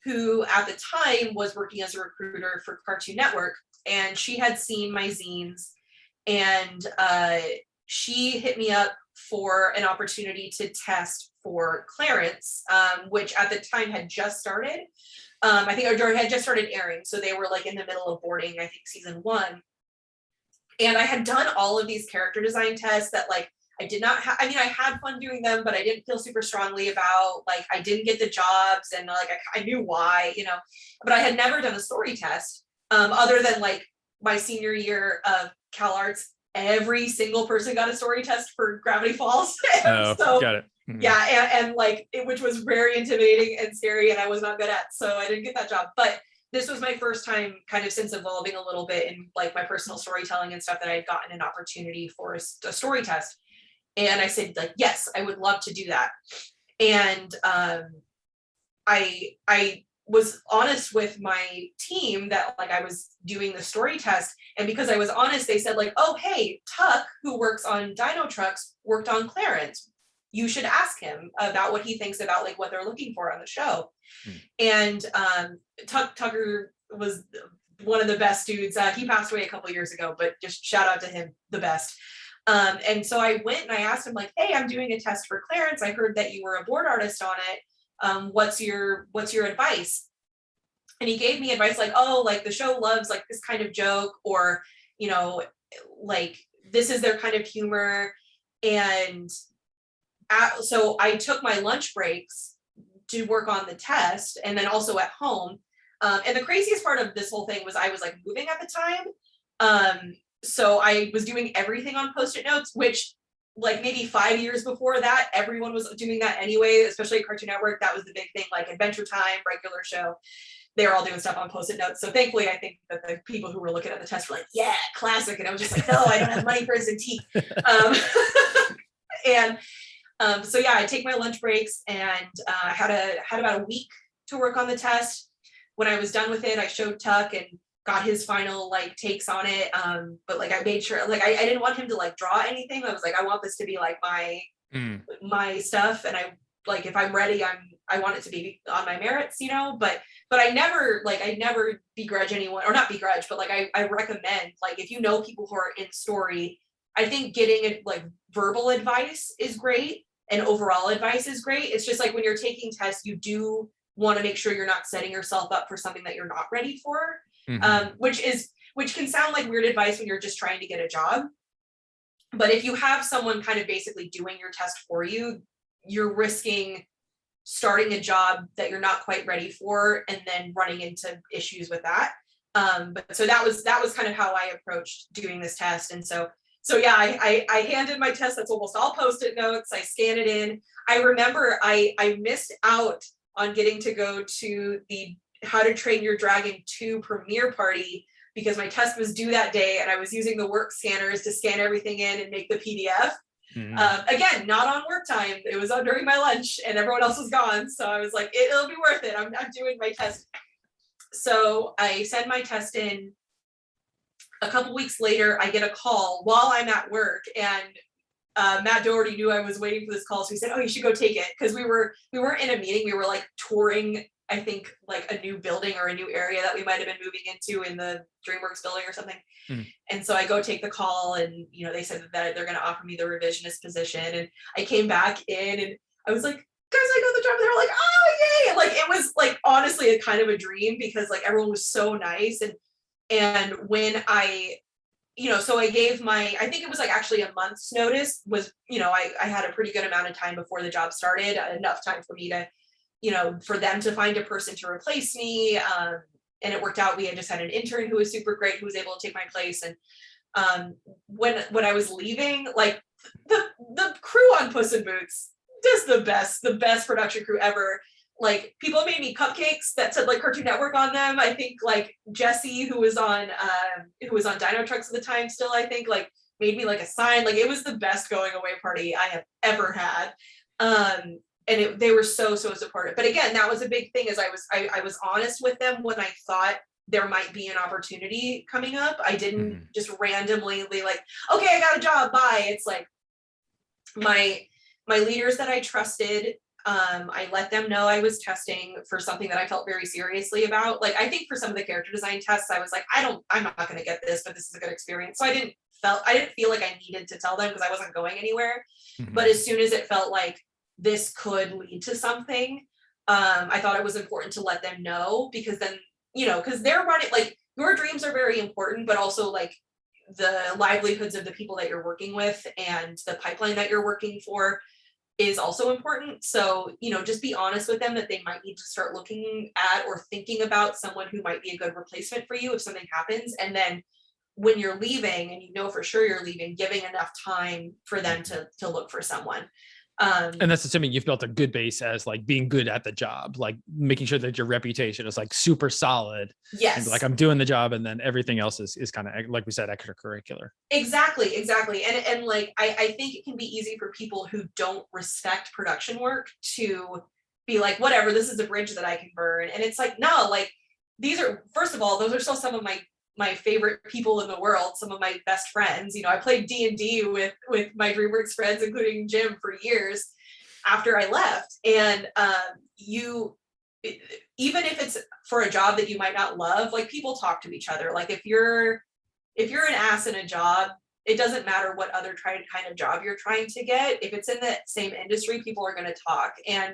Speaker 2: who at the time was working as a recruiter for Cartoon Network, and she had seen my zines, and she hit me up for an opportunity to test for Clarence, which at the time had just started. I think or had just started airing, so they were like in the middle of boarding, I think season 1. And I had done all of these character design tests that like I did not have, I mean, I had fun doing them, but I didn't feel super strongly about, like, I didn't get the jobs, and like, I knew why, you know, but I had never done a story test, other than like my senior year of Cal Arts. Every single person got a story test for Gravity Falls.
Speaker 1: Oh,
Speaker 2: so
Speaker 1: got it.
Speaker 2: yeah, and like, which was very intimidating and scary, and I was not good at, so I didn't get that job. But this was my first time kind of since evolving a little bit in like my personal storytelling and stuff that I had gotten an opportunity for a story test. And I said, like, yes, I would love to do that. And I was honest with my team that like I was doing the story test. And because I was honest, they said like, oh, hey, Tuck, who works on Dino Trucks, worked on Clarence. You should ask him about what he thinks about like what they're looking for on the show. And Tucker was one of the best dudes. He passed away a couple of years ago, but just shout out to him, the best. And so I went and I asked him like, hey, I'm doing a test for Clarence. I heard that you were a board artist on it. What's your advice? And he gave me advice like, oh, like the show loves like this kind of joke, or, you know, like this is their kind of humor. And so I took my lunch breaks to work on the test, and then also at home. And the craziest part of this whole thing was I was like moving at the time. So I was doing everything on Post-it notes, which like maybe 5 years before that, everyone was doing that anyway, especially at Cartoon Network. That was the big thing, like Adventure Time, regular show. They were all doing stuff on Post-it notes. So thankfully, I think that the people who were looking at the test were like, yeah, classic. And I was just like, no, I don't have money for a Cintiq. So yeah, I take my lunch breaks, and I had about a week to work on the test. When I was done with it, I showed Tuck and got his final like takes on it. But like I made sure, like I didn't want him to like draw anything. I was like, I want this to be like my stuff, and I like if I'm ready, I want it to be on my merits, you know. But I never begrudge anyone, or not begrudge, but like I recommend, like if you know people who are in story, I think getting it like verbal advice is great, and overall advice is great. It's just like when you're taking tests, you do want to make sure you're not setting yourself up for something that you're not ready for. Which can sound like weird advice when you're just trying to get a job. But if you have someone kind of basically doing your test for you, you're risking starting a job that you're not quite ready for and then running into issues with that. But so that was kind of how I approached doing this test. And so yeah, I handed my test. That's almost all Post-it notes. I scan it in. I remember I missed out on getting to go to the How to Train Your Dragon 2 premiere party because my test was due that day and I was using the work scanners to scan everything in and make the PDF. Again, not on work time. It was on during my lunch and everyone else was gone. So I was like, it'll be worth it. I'm doing my test. So I send my test in. A couple weeks later, I get a call while I'm at work, and Matt Doherty knew I was waiting for this call. So he said, oh, you should go take it. Because we weren't in a meeting. We were like touring, I think, like a new building or a new area that we might have been moving into in the DreamWorks building or something. And so I go take the call, and they said that they're going to offer me the revisionist position. And I came back in and I was like, guys, I got the job. And they were like, oh, yay. Like, it was like, honestly, a kind of a dream, because like everyone was so nice. And when I, so I gave I think it was like actually a month's notice was, I had a pretty good amount of time before the job started, enough time for me to, for them to find a person to replace me. And it worked out. We had just had an intern who was super great, who was able to take my place. And when I was leaving, like the crew on Puss in Boots, just the best production crew ever. Like, people made me cupcakes that said like Cartoon Network on them. I think like Jesse, who was on Dino Trucks at the time still, I think, like made me like a sign. Like, it was the best going away party I have ever had. And they were so supportive. But again, that was a big thing, is I was honest with them when I thought there might be an opportunity coming up. I didn't just randomly be like, okay, I got a job, bye. It's like my leaders that I trusted, I let them know I was testing for something that I felt very seriously about. Like, I think for some of the character design tests, I was like, I'm not going to get this, but this is a good experience. So I didn't feel like I needed to tell them, because I wasn't going anywhere. But as soon as it felt like this could lead to something, I thought it was important to let them know, because then, because they're running, like, your dreams are very important, but also like the livelihoods of the people that you're working with and the pipeline that you're working for is also important. So, just be honest with them that they might need to start looking at or thinking about someone who might be a good replacement for you if something happens. And then when you're leaving, and for sure you're leaving, giving enough time for them to look for someone.
Speaker 1: And that's assuming you've built a good base as like being good at the job, like making sure that your reputation is like super solid.
Speaker 2: Yes.
Speaker 1: And like, I'm doing the job, and then everything else is kind of, like we said, extracurricular.
Speaker 2: Exactly. And like, I think it can be easy for people who don't respect production work to be like, whatever, this is a bridge that I can burn. And it's like, no, like, these are, first of all, those are still some of my favorite people in the world, some of my best friends. I played D&D with my DreamWorks friends, including Jim, for years after I left. And even if it's for a job that you might not love, like, people talk to each other. Like, if you're an ass in a job, it doesn't matter what other kind of job you're trying to get. If it's in the same industry, people are going to talk. And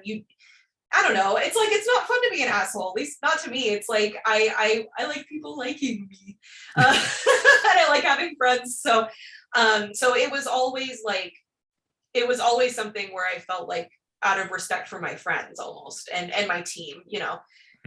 Speaker 2: I don't know. It's like, it's not fun to be an asshole, at least not to me. It's like, I like people liking me. And I like having friends. So it was always something where I felt like, out of respect for my friends almost, and my team,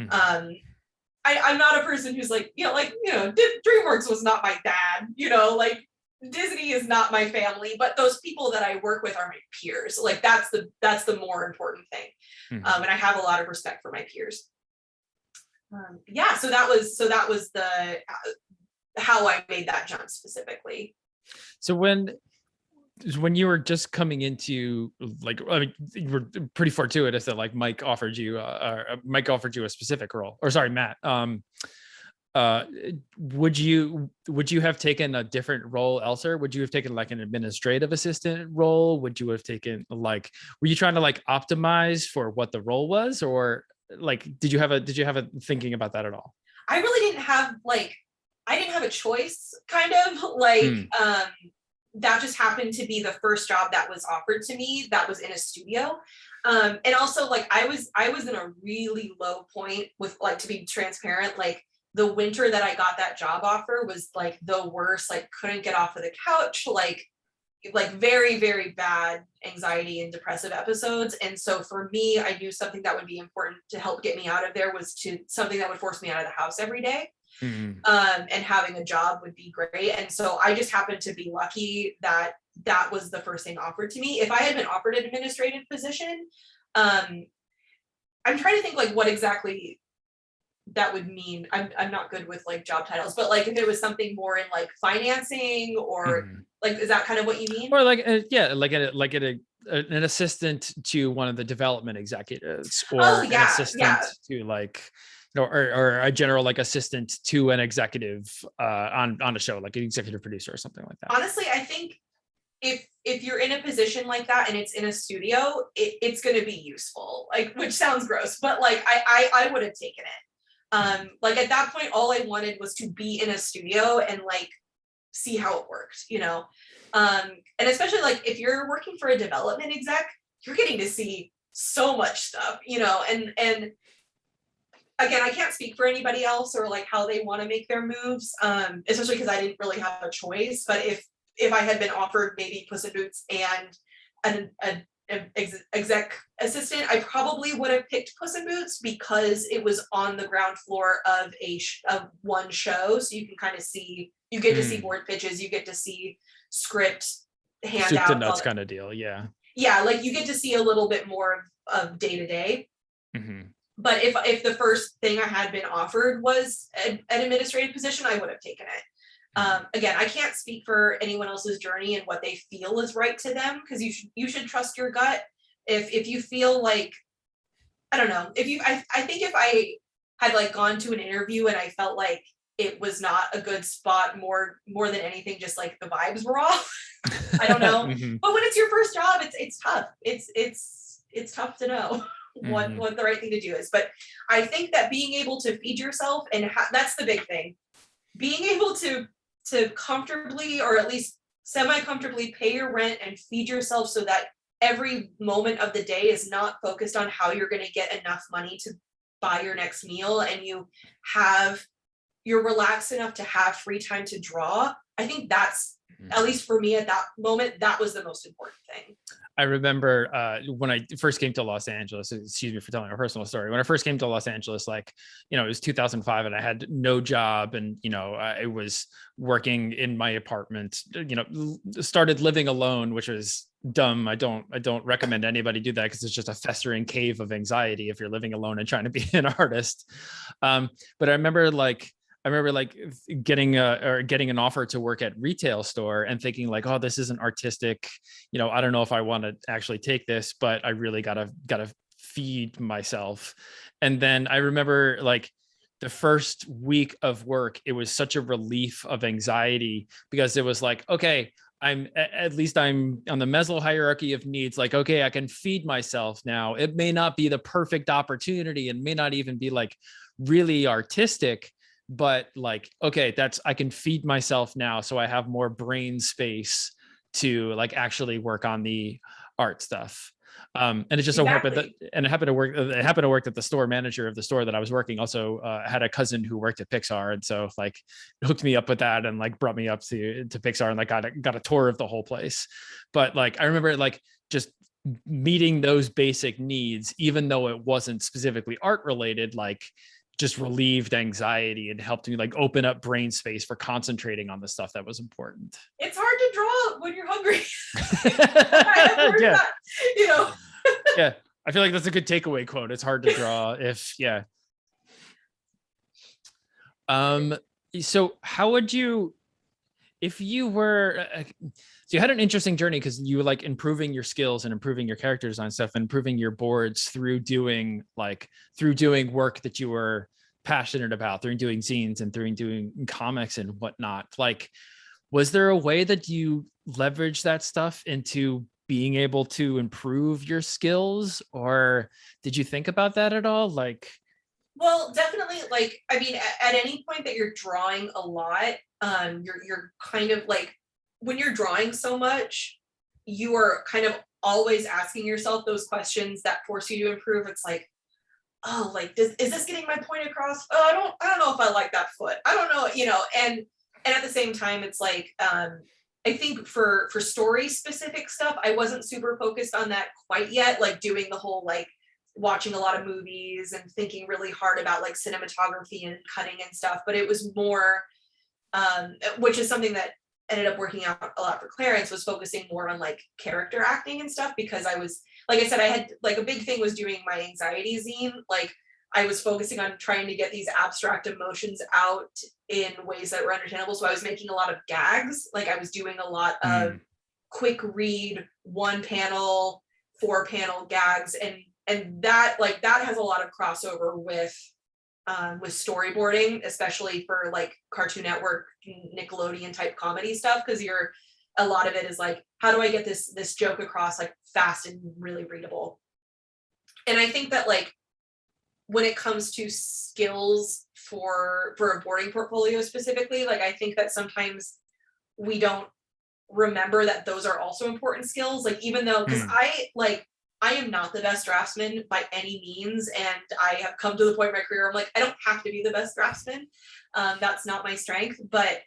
Speaker 2: I'm not a person who's like, DreamWorks was not my dad, like, Disney is not my family, but those people that I work with are my peers. Like, that's the more important thing. And I have a lot of respect for my peers. So that was the how I made that jump specifically. So
Speaker 1: when you were just coming into, like, I mean, you were pretty fortuitous that like Mike offered you a specific role, or sorry, Matt. Would you have taken a different role elsewhere? Would you have taken like an administrative assistant role? Would you have taken were you trying to like optimize for what the role was, or like, did you have a thinking about that at all?
Speaker 2: I really didn't have a choice, kind of like, that just happened to be the first job that was offered to me that was in a studio. And also, like, I was in a really low point with, like, to be transparent, like, the winter that I got that job offer was like the worst, like, couldn't get off of the couch, like very, very bad anxiety and depressive episodes. And so for me, I knew something that would be important to help get me out of there was something that would force me out of the house every day. And having a job would be great. And so I just happened to be lucky that was the first thing offered to me. If I had been offered an administrative position, I'm trying to think like what exactly that would mean. I'm not good with like job titles, but like if it was something more in like financing or like, is that kind of what you mean?
Speaker 1: Or like an assistant to one of the development executives, or an assistant to like, or a general like assistant to an executive on a show, like an executive producer or something like that.
Speaker 2: Honestly, I think if you're in a position like that and it's in a studio, it's going to be useful, like, which sounds gross, but like I would have taken it. Like at that point, all I wanted was to be in a studio and like see how it worked, and especially like if you're working for a development exec, you're getting to see so much stuff, and again, I can't speak for anybody else or like how they want to make their moves, especially because I didn't really have a choice. But if I had been offered maybe Puss in Boots and an exec assistant, I probably would have picked Puss in Boots because it was on the ground floor of of one show, so you can kind of see, you get to see board pitches, you get to see script handouts, soup to
Speaker 1: nuts kind of deal.
Speaker 2: Yeah, like you get to see a little bit more of day to day. But if the first thing I had been offered was an administrative position, I would have taken it. Again, I can't speak for anyone else's journey and what they feel is right to them, because you should trust your gut. If you feel like, I don't know, I think if I had like gone to an interview and I felt like it was not a good spot, more than anything, just like the vibes were off. I don't know. But when it's your first job, it's tough. It's tough to know what the right thing to do is. But I think that being able to feed yourself, and that's the big thing, being able to comfortably, or at least semi-comfortably, pay your rent and feed yourself, so that every moment of the day is not focused on how you're going to get enough money to buy your next meal, and you're relaxed enough to have free time to draw. I think that's, at least for me at that moment, that was the most important thing.
Speaker 1: I remember when I first came to Los Angeles, excuse me for telling a personal story. When I first came to Los Angeles, like, it was 2005 and I had no job, and, I was working in my apartment, started living alone, which was dumb. I don't recommend anybody do that, because it's just a festering cave of anxiety if you're living alone and trying to be an artist. But I remember getting an offer to work at retail store and thinking like, oh, this isn't artistic. I don't know if I want to actually take this, but I really gotta feed myself. And then I remember like the first week of work, it was such a relief of anxiety, because it was like, okay, I'm on the Maslow hierarchy of needs. Like, okay, I can feed myself now. It may not be the perfect opportunity and may not even be like really artistic, but like, okay, I can feed myself now. So I have more brain space to like actually work on the art stuff. And it just so happened that, and it happened to work that the store manager of the store that I was working also had a cousin who worked at Pixar. And so like hooked me up with that and like brought me up to Pixar, and like got a tour of the whole place. But like, I remember like just meeting those basic needs, even though it wasn't specifically art related, like just relieved anxiety and helped me like open up brain space for concentrating on the stuff that was important.
Speaker 2: It's hard to draw when you're hungry.
Speaker 1: Yeah. Yeah. I feel like that's a good takeaway quote. It's hard to draw so how would you, if you were, so you had an interesting journey, because you were like improving your skills and improving your character design stuff and improving your boards through doing work that you were passionate about, through doing zines and through doing comics and whatnot. Like, was there a way that you leveraged that stuff into being able to improve your skills, or did you think about that at all? Like,
Speaker 2: well, definitely. Like, I mean, at any point that you're drawing a lot, you're kind of like, when you're drawing so much, you are kind of always asking yourself those questions that force you to improve. It's like, oh, like, is this getting my point across? Oh, I don't know if I like that foot. I don't know, and at the same time, it's like, I think for story specific stuff, I wasn't super focused on that quite yet, like doing the whole like watching a lot of movies and thinking really hard about like cinematography and cutting and stuff. But it was more, which is something that ended up working out a lot for Clarence, was focusing more on like character acting and stuff, because I was, like I said, I had like a big thing was doing my anxiety zine. Like I was focusing on trying to get these abstract emotions out in ways that were understandable. So I was making a lot of gags. Like I was doing a lot of quick read, 1 panel, 4 panel gags. And that has a lot of crossover with storyboarding, especially for like Cartoon Network, Nickelodeon type comedy stuff. Cause a lot of it is like, how do I get this joke across like fast and really readable? And I think that like, when it comes to skills for a boarding portfolio specifically, like I think that sometimes we don't remember that those are also important skills. Like even though, because I am not the best draftsman by any means, and I have come to the point in my career I'm like, I don't have to be the best draftsman. That's not my strength, but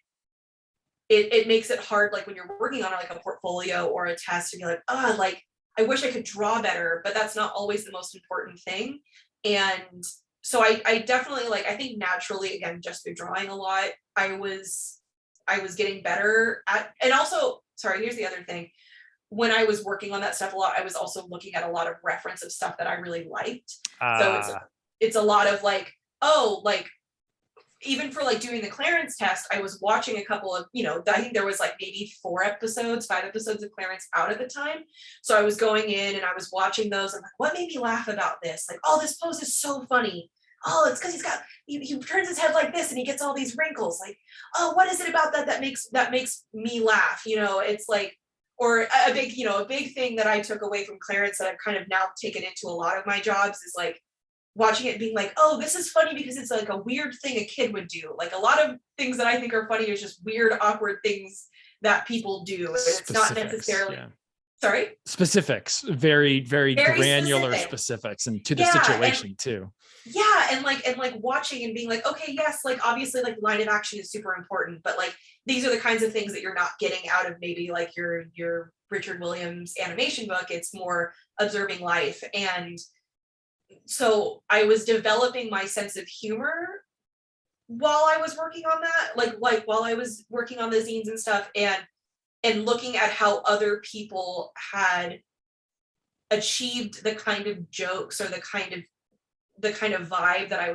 Speaker 2: it makes it hard, like when you're working on like a portfolio or a test, to be like, oh, like I wish I could draw better, but that's not always the most important thing. And so I definitely like, I think naturally, again, just through drawing a lot, I was getting better at, and also, sorry, here's the other thing. When I was working on that stuff a lot, I was also looking at a lot of reference of stuff that I really liked. So it's a lot of like, oh, like even for like doing the Clarence test, I was watching a couple of, I think there was like maybe 5 episodes of Clarence out at the time. So I was going in and I was watching those. I'm like, what made me laugh about this? Like, oh, this pose is so funny. Oh, it's because he turns his head like this and he gets all these wrinkles. Like, oh, what is it about that makes me laugh? It's like, or a big thing that I took away from Clarence that I've kind of now taken into a lot of my jobs is like, watching it being like, oh, this is funny because it's like a weird thing a kid would do. Like a lot of things that I think are funny is just weird, awkward things that people do. And it's not necessarily, sorry?
Speaker 1: Specifics, very, very granular specifics and to the situation too.
Speaker 2: Yeah, and like watching and being like, okay, yes, like obviously like line of action is super important, but like these are the kinds of things that you're not getting out of maybe like your Richard Williams animation book. It's more observing life. And so I was developing my sense of humor while I was working on that, like while I was working on the zines and stuff, and looking at how other people had achieved the kind of jokes or the kind of vibe that I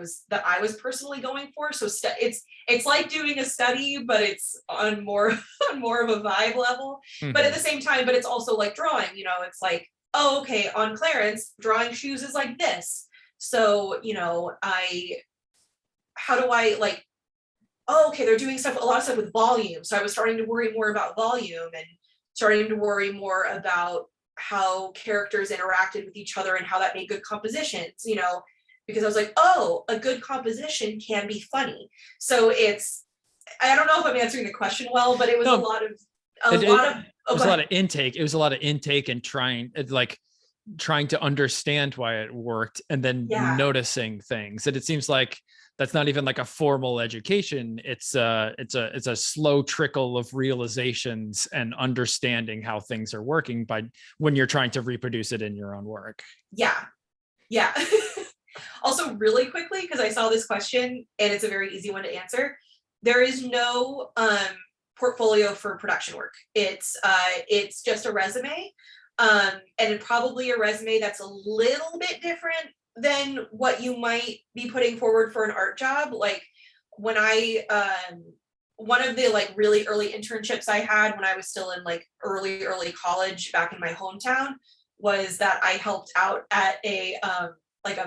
Speaker 2: was personally going for. So it's like doing a study, but it's on more more of a vibe level. But at the same time, but it's also like drawing. It's like, oh, okay, on Clarence, drawing shoes is like this. So, how do I like, oh, okay, they're doing a lot of stuff with volume. So I was starting to worry more about volume and starting to worry more about how characters interacted with each other and how that made good compositions, because I was like, oh, a good composition can be funny. So I don't know if I'm answering the question well, but it was a lot of
Speaker 1: intake. It was a lot of intake and trying to understand why it worked and then noticing things. And it seems like that's not even like a formal education. It's a slow trickle of realizations and understanding how things are working when you're trying to reproduce it in your own work.
Speaker 2: Yeah. Also, really quickly, because I saw this question and it's a very easy one to answer. There is no portfolio for production work. It's just a resume, and probably a resume that's a little bit different than what you might be putting forward for an art job. Like when one of the like really early internships I had when I was still in like early college back in my hometown was that I helped out at a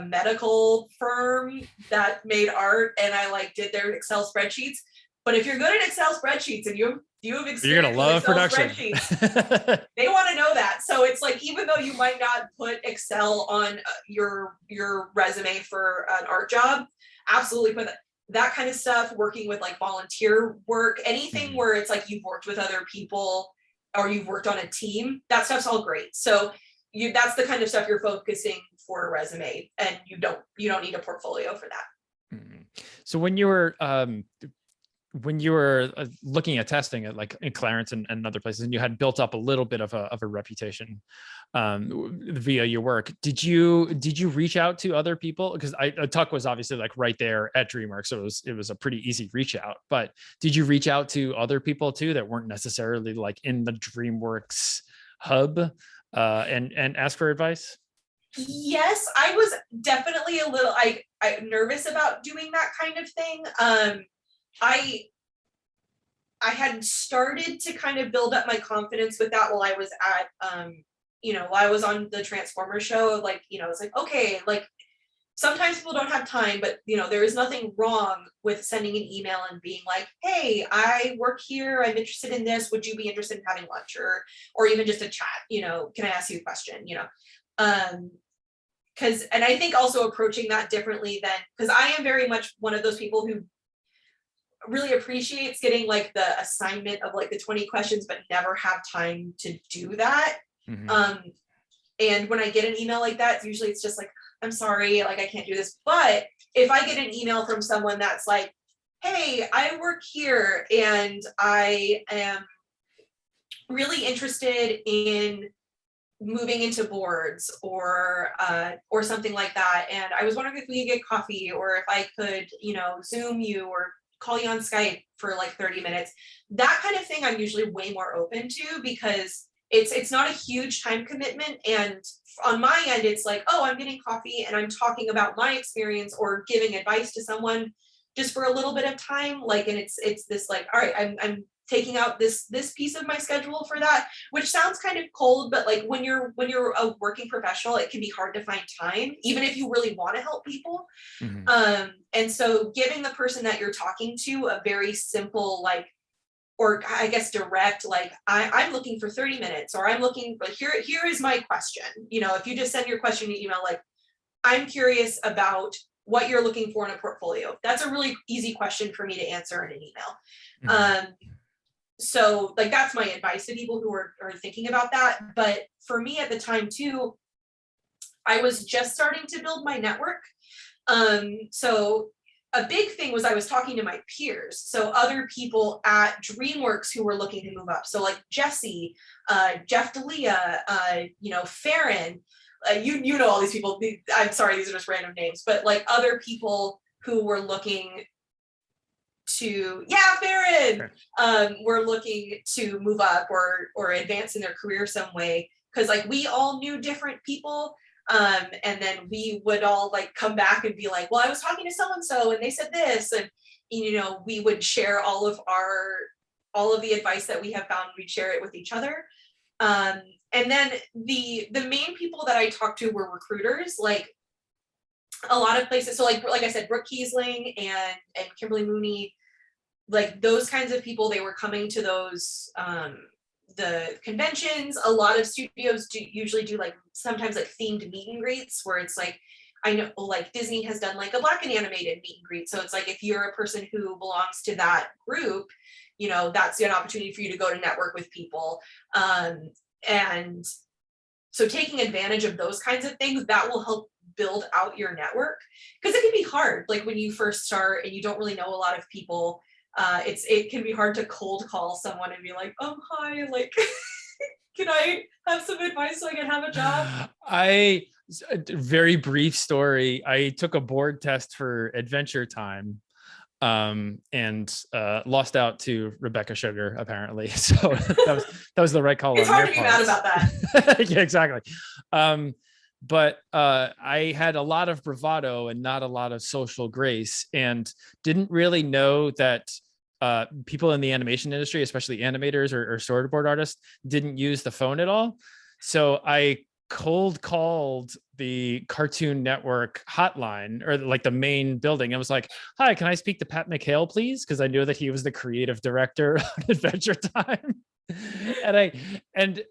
Speaker 2: medical firm that made art, and I like did their Excel spreadsheets. But if you're good at Excel spreadsheets and you have experience,
Speaker 1: you're gonna love
Speaker 2: Excel
Speaker 1: production.
Speaker 2: Spreadsheets, they want to know that. So it's like, even though you might not put Excel on your resume for an art job, absolutely put that kind of stuff. Working with like volunteer work, anything where it's like you've worked with other people or you've worked on a team, that stuff's all great. So that's the kind of stuff you're focusing for a resume, and you don't need a portfolio for that.
Speaker 1: So when you were looking at testing it, like in Clarence and other places, and you had built up a little bit of a reputation via your work, did you reach out to other people? Because Tuck was obviously like right there at DreamWorks, so it was a pretty easy reach out. But did you reach out to other people too that weren't necessarily like in the DreamWorks hub and ask for advice?
Speaker 2: Yes, I was definitely a little I nervous about doing that kind of thing. I had started to kind of build up my confidence with that while I was at while I was on the Transformer show. Like, it's like, okay, like sometimes people don't have time, but there is nothing wrong with sending an email and being like, hey, I work here, I'm interested in this, would you be interested in having lunch, or even just a chat, can I ask you a question, because and I think also approaching that differently than, because I am very much one of those people who really appreciates getting like the assignment of like the 20 questions but never have time to do that. And when I get an email like that, usually it's just like, I'm sorry, like I can't do this. But if I get an email from someone that's like, hey, I work here and I am really interested in moving into boards or something like that, and I was wondering if we could get coffee, or if I could Zoom you or call you on Skype for like 30 minutes, that kind of thing I'm usually way more open to, because it's not a huge time commitment, and on my end it's like, oh, I'm getting coffee and I'm talking about my experience or giving advice to someone just for a little bit of time, like, and it's this like, all right, I'm taking out this piece of my schedule for that, which sounds kind of cold, but like when you're a working professional, it can be hard to find time, even if you really want to help people. And so giving the person that you're talking to a very simple, like, or I guess direct, like, I'm looking for 30 minutes, or I'm looking, but here is my question. If you just send your question in email, like, I'm curious about what you're looking for in a portfolio. That's a really easy question for me to answer in an email. So like, that's my advice to people who are thinking about that. But for me at the time too, I was just starting to build my network. So a big thing was I was talking to my peers. So other people at DreamWorks who were looking to move up. So like Jesse, Jeff D'Elia, Farron, you know all these people. I'm sorry, these are just random names, but like other people who were looking to, Farron, were looking to move up or advance in their career some way, because like we all knew different people. And then we would all like come back and be like, well, I was talking to so-and-so and they said this, and we would share all of the advice that we have found, we'd share it with each other. And then the main people that I talked to were recruiters, like a lot of places. So like I said, Brooke Kiesling and Kimberly Mooney, like those kinds of people, they were coming to those the conventions. A lot of studios usually do like sometimes like themed meet and greets, where it's like, I know like Disney has done like a Black and Animated meet and greet. So it's like, if you're a person who belongs to that group, that's an opportunity for you to go to network with people. And so taking advantage of those kinds of things, that will help build out your network, because it can be hard, like when you first start and you don't really know a lot of people. It can be hard to cold call someone and be like, oh, hi, like, can I have some advice so I can have a job?
Speaker 1: Very brief story. I took a board test for Adventure Time, and lost out to Rebecca Sugar, apparently. So that was the right call.
Speaker 2: It's hard to be mad about that.
Speaker 1: Yeah, exactly. But I had a lot of bravado and not a lot of social grace, and didn't really know that people in the animation industry, especially animators or storyboard artists, didn't use the phone at all. So I cold called the Cartoon Network hotline, or like the main building. I was like, hi, can I speak to Pat McHale, please? Because I knew that he was the creative director on Adventure Time. And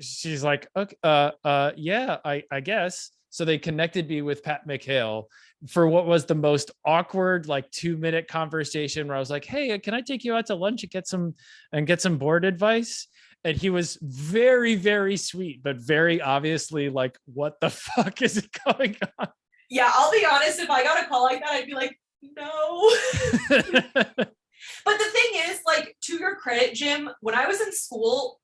Speaker 1: she's like, okay, yeah, I guess. So they connected me with Pat McHale for what was the most awkward, like 2-minute conversation, where I was like, hey, can I take you out to lunch and get some board advice? And he was very, very sweet, but very obviously like, what the fuck is it going on?
Speaker 2: Yeah, I'll be honest, if I got a call like that, I'd be like, no. But the thing is, like, to your credit, Jim, when I was in school,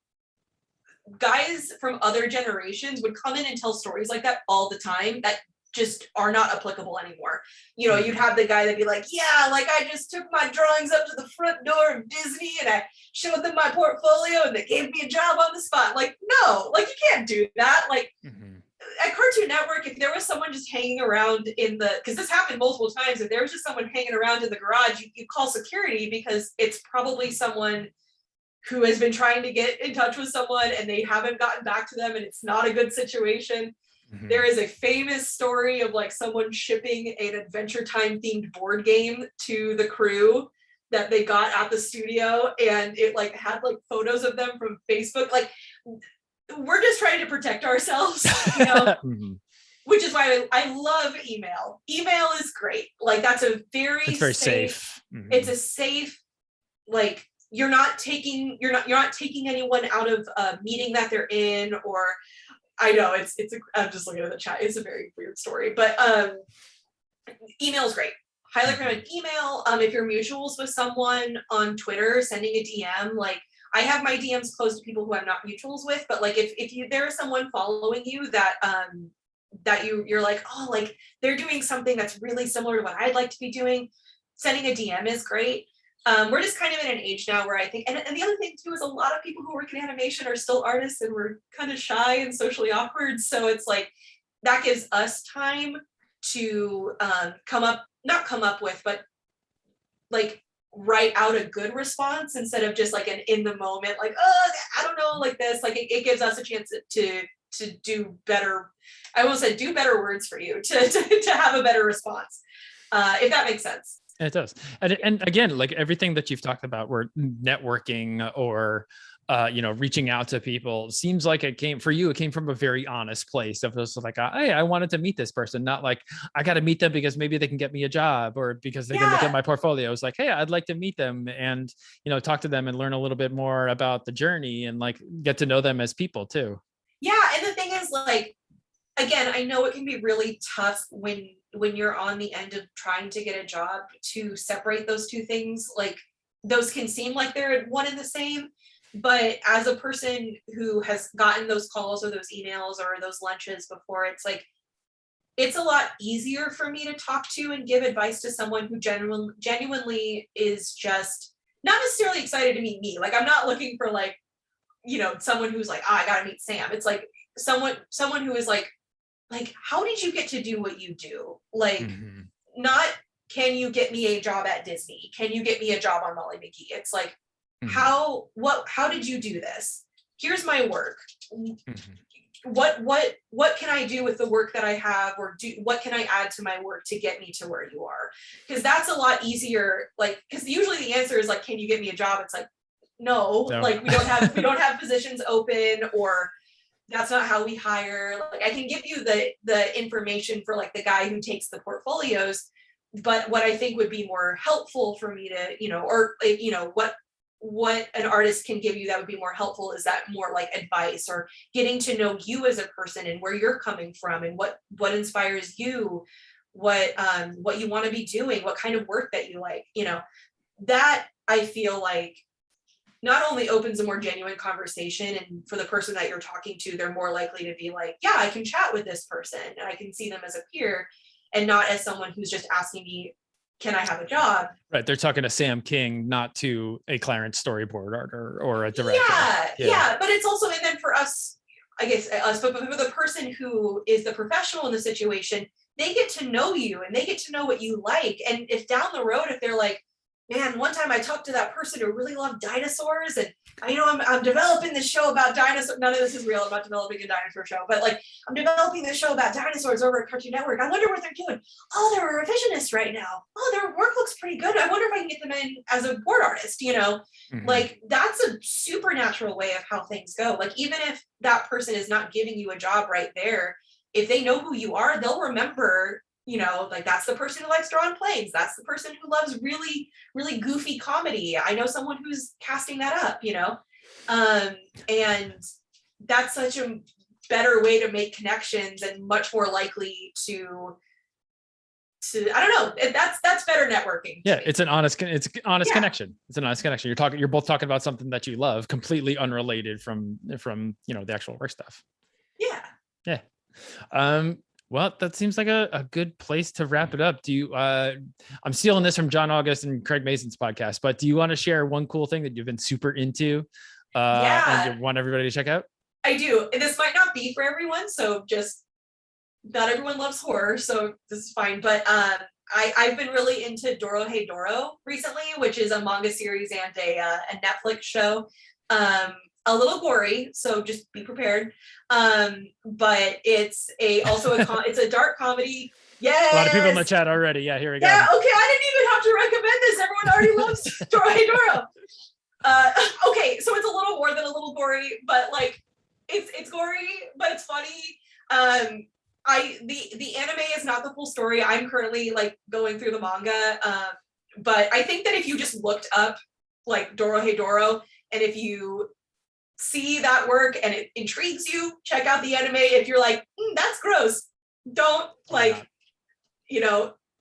Speaker 2: guys from other generations would come in and tell stories like that all the time that just are not applicable anymore. You'd have the guy that'd be like, yeah, like I just took my drawings up to the front door of Disney and I showed them my portfolio and they gave me a job on the spot. Like, no, like you can't do that. Like, at Cartoon Network, if there was someone just hanging around because this happened multiple times, if there was just someone hanging around in the garage, you call security because it's probably someone who has been trying to get in touch with someone and they haven't gotten back to them and it's not a good situation. Mm-hmm. There is a famous story of like someone shipping an Adventure Time themed board game to the crew that they got at the studio, and it like had like photos of them from Facebook. Like, we're just trying to protect ourselves, you know. Mm-hmm. Which is why I love email. Email is great. Like, that's a it's very safe. Mm-hmm. It's a safe, like, you're not taking anyone out of a meeting that they're in, or I know I'm just looking at the chat. It's a very weird story, but email is great. Highly recommend email. If you're mutuals with someone on Twitter, sending a DM, like, I have my DMs closed to people who I'm not mutuals with, but like if there is someone following you that you're like, oh, like they're doing something that's really similar to what I'd like to be doing, sending a DM is great. We're just kind of in an age now where I think, and the other thing too is a lot of people who work in animation are still artists and we're kind of shy and socially awkward. So it's like, that gives us time to not come up with, but like write out a good response instead of just like an in the moment, like, oh, I don't know, like this. Like, it gives us a chance to do better. I almost said do better words for you to have a better response, if that makes sense.
Speaker 1: It does. And again, like everything that you've talked about, where networking or reaching out to people, seems like it came from a very honest place of just like, hey, I wanted to meet this person, not like I got to meet them because maybe they can get me a job or because they can look at my portfolio. It's like, hey, I'd like to meet them and, talk to them and learn a little bit more about the journey and like get to know them as people too.
Speaker 2: Yeah. And the thing is, like, again, I know it can be really tough when you're on the end of trying to get a job to separate those two things. Like, those can seem like they're one and the same. But as a person who has gotten those calls or those emails or those lunches before, it's like, it's a lot easier for me to talk to and give advice to someone who genuinely is just not necessarily excited to meet me. Like, I'm not looking for like, someone who's like, I gotta meet Sam. It's like someone who is like, how did you get to do what you do? Like, mm-hmm. Not, can you get me a job at Disney? Can you get me a job on Molly McGee? It's like, how did you do this? Here's my work. Mm-hmm. What can I do with the work that I have, or what can I add to my work to get me to where you are? Because that's a lot easier. Like, because usually the answer is like, can you get me a job? It's like, no. Like, we don't have positions open, or that's not how we hire. Like, I can give you the information for like the guy who takes the portfolios, but what I think would be more helpful for me to, what an artist can give you that would be more helpful is that more like advice, or getting to know you as a person and where you're coming from and what inspires you, what you want to be doing, what kind of work that you like, that I feel like not only opens a more genuine conversation, and for the person that you're talking to, they're more likely to be like, yeah, I can chat with this person and I can see them as a peer and not as someone who's just asking me, can I have a job? Right.
Speaker 1: They're talking to Sam King, not to a Clarence storyboard artist or a director.
Speaker 2: Yeah. But it's also, and then for us, I guess but for the person who is the professional in the situation, they get to know you and they get to know what you like. And if down the road, if they're like, man, one time I talked to that person who really loved dinosaurs, and I'm developing this show about dinosaurs. None of this is real. I'm not developing a dinosaur show, but like, I'm developing this show about dinosaurs over at Cartoon Network. I wonder what they're doing. Oh, they're a revisionist right now. Oh, their work looks pretty good. I wonder if I can get them in as a board artist, mm-hmm. Like, that's a supernatural way of how things go. Like, even if that person is not giving you a job right there, if they know who you are, they'll remember, like, that's the person who likes drawing planes. That's the person who loves really, really goofy comedy. I know someone who's casting that up, and that's such a better way to make connections and much more likely to I don't know. That's better networking.
Speaker 1: Yeah, it's an honest connection. It's an honest connection. You're both talking about something that you love, completely unrelated from the actual work stuff.
Speaker 2: Yeah.
Speaker 1: Well, that seems like a good place to wrap it up. Do you, I'm stealing this from John August and Craig Mason's podcast, but do you want to share one cool thing that you've been super into and you want everybody to check out?
Speaker 2: I do. And this might not be for everyone, so just not everyone loves horror, so this is fine. But I've been really into Doro Hey Doro recently, which is a manga series and a Netflix show. A little gory, so just be prepared. But it's it's a dark comedy. Yes.
Speaker 1: A lot of people in the chat already. Yeah, here we go.
Speaker 2: Yeah, okay, I didn't even have to recommend this. Everyone already loves Doro Hey Doro. Okay, so it's a little more than a little gory, but like it's gory, but it's funny. The anime is not the full story. I'm currently like going through the manga. But I think that if you just looked up like Doro Hey Doro, and if you see that work and it intrigues you, check out the anime. If you're like, that's gross, don't like,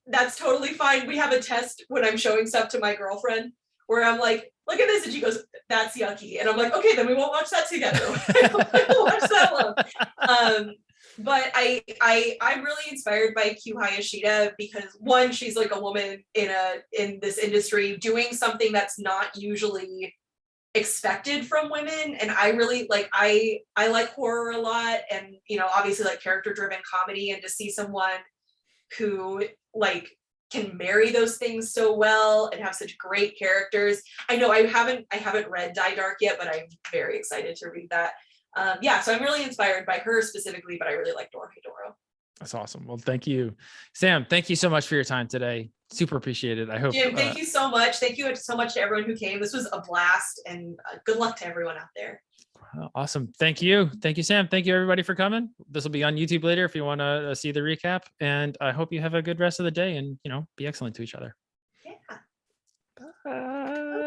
Speaker 2: that's totally fine. We have a test when I'm showing stuff to my girlfriend where I'm like, look at this, and she goes, that's yucky, and I'm like, okay, then we won't watch that together. We'll watch that one. But I'm really inspired by Q Hayashida because one, she's like a woman in this industry doing something that's not usually expected from women, and I really like I like horror a lot, and obviously like character driven comedy, and to see someone who like can marry those things so well and have such great characters. I know I haven't read Die Dark yet, but I'm very excited to read that. So I'm really inspired by her specifically, but I really like Doro Hey Doro.
Speaker 1: That's awesome. Well, thank you, Sam. Thank you so much for your time today. Super appreciate it. I hope.
Speaker 2: Jim, thank you so much. Thank you so much to everyone who came. This was a blast, and good luck to everyone out there.
Speaker 1: Awesome. Thank you. Thank you, Sam. Thank you, everybody, for coming. This will be on YouTube later if you want to see the recap. And I hope you have a good rest of the day and, be excellent to each other.
Speaker 2: Yeah.
Speaker 1: Bye.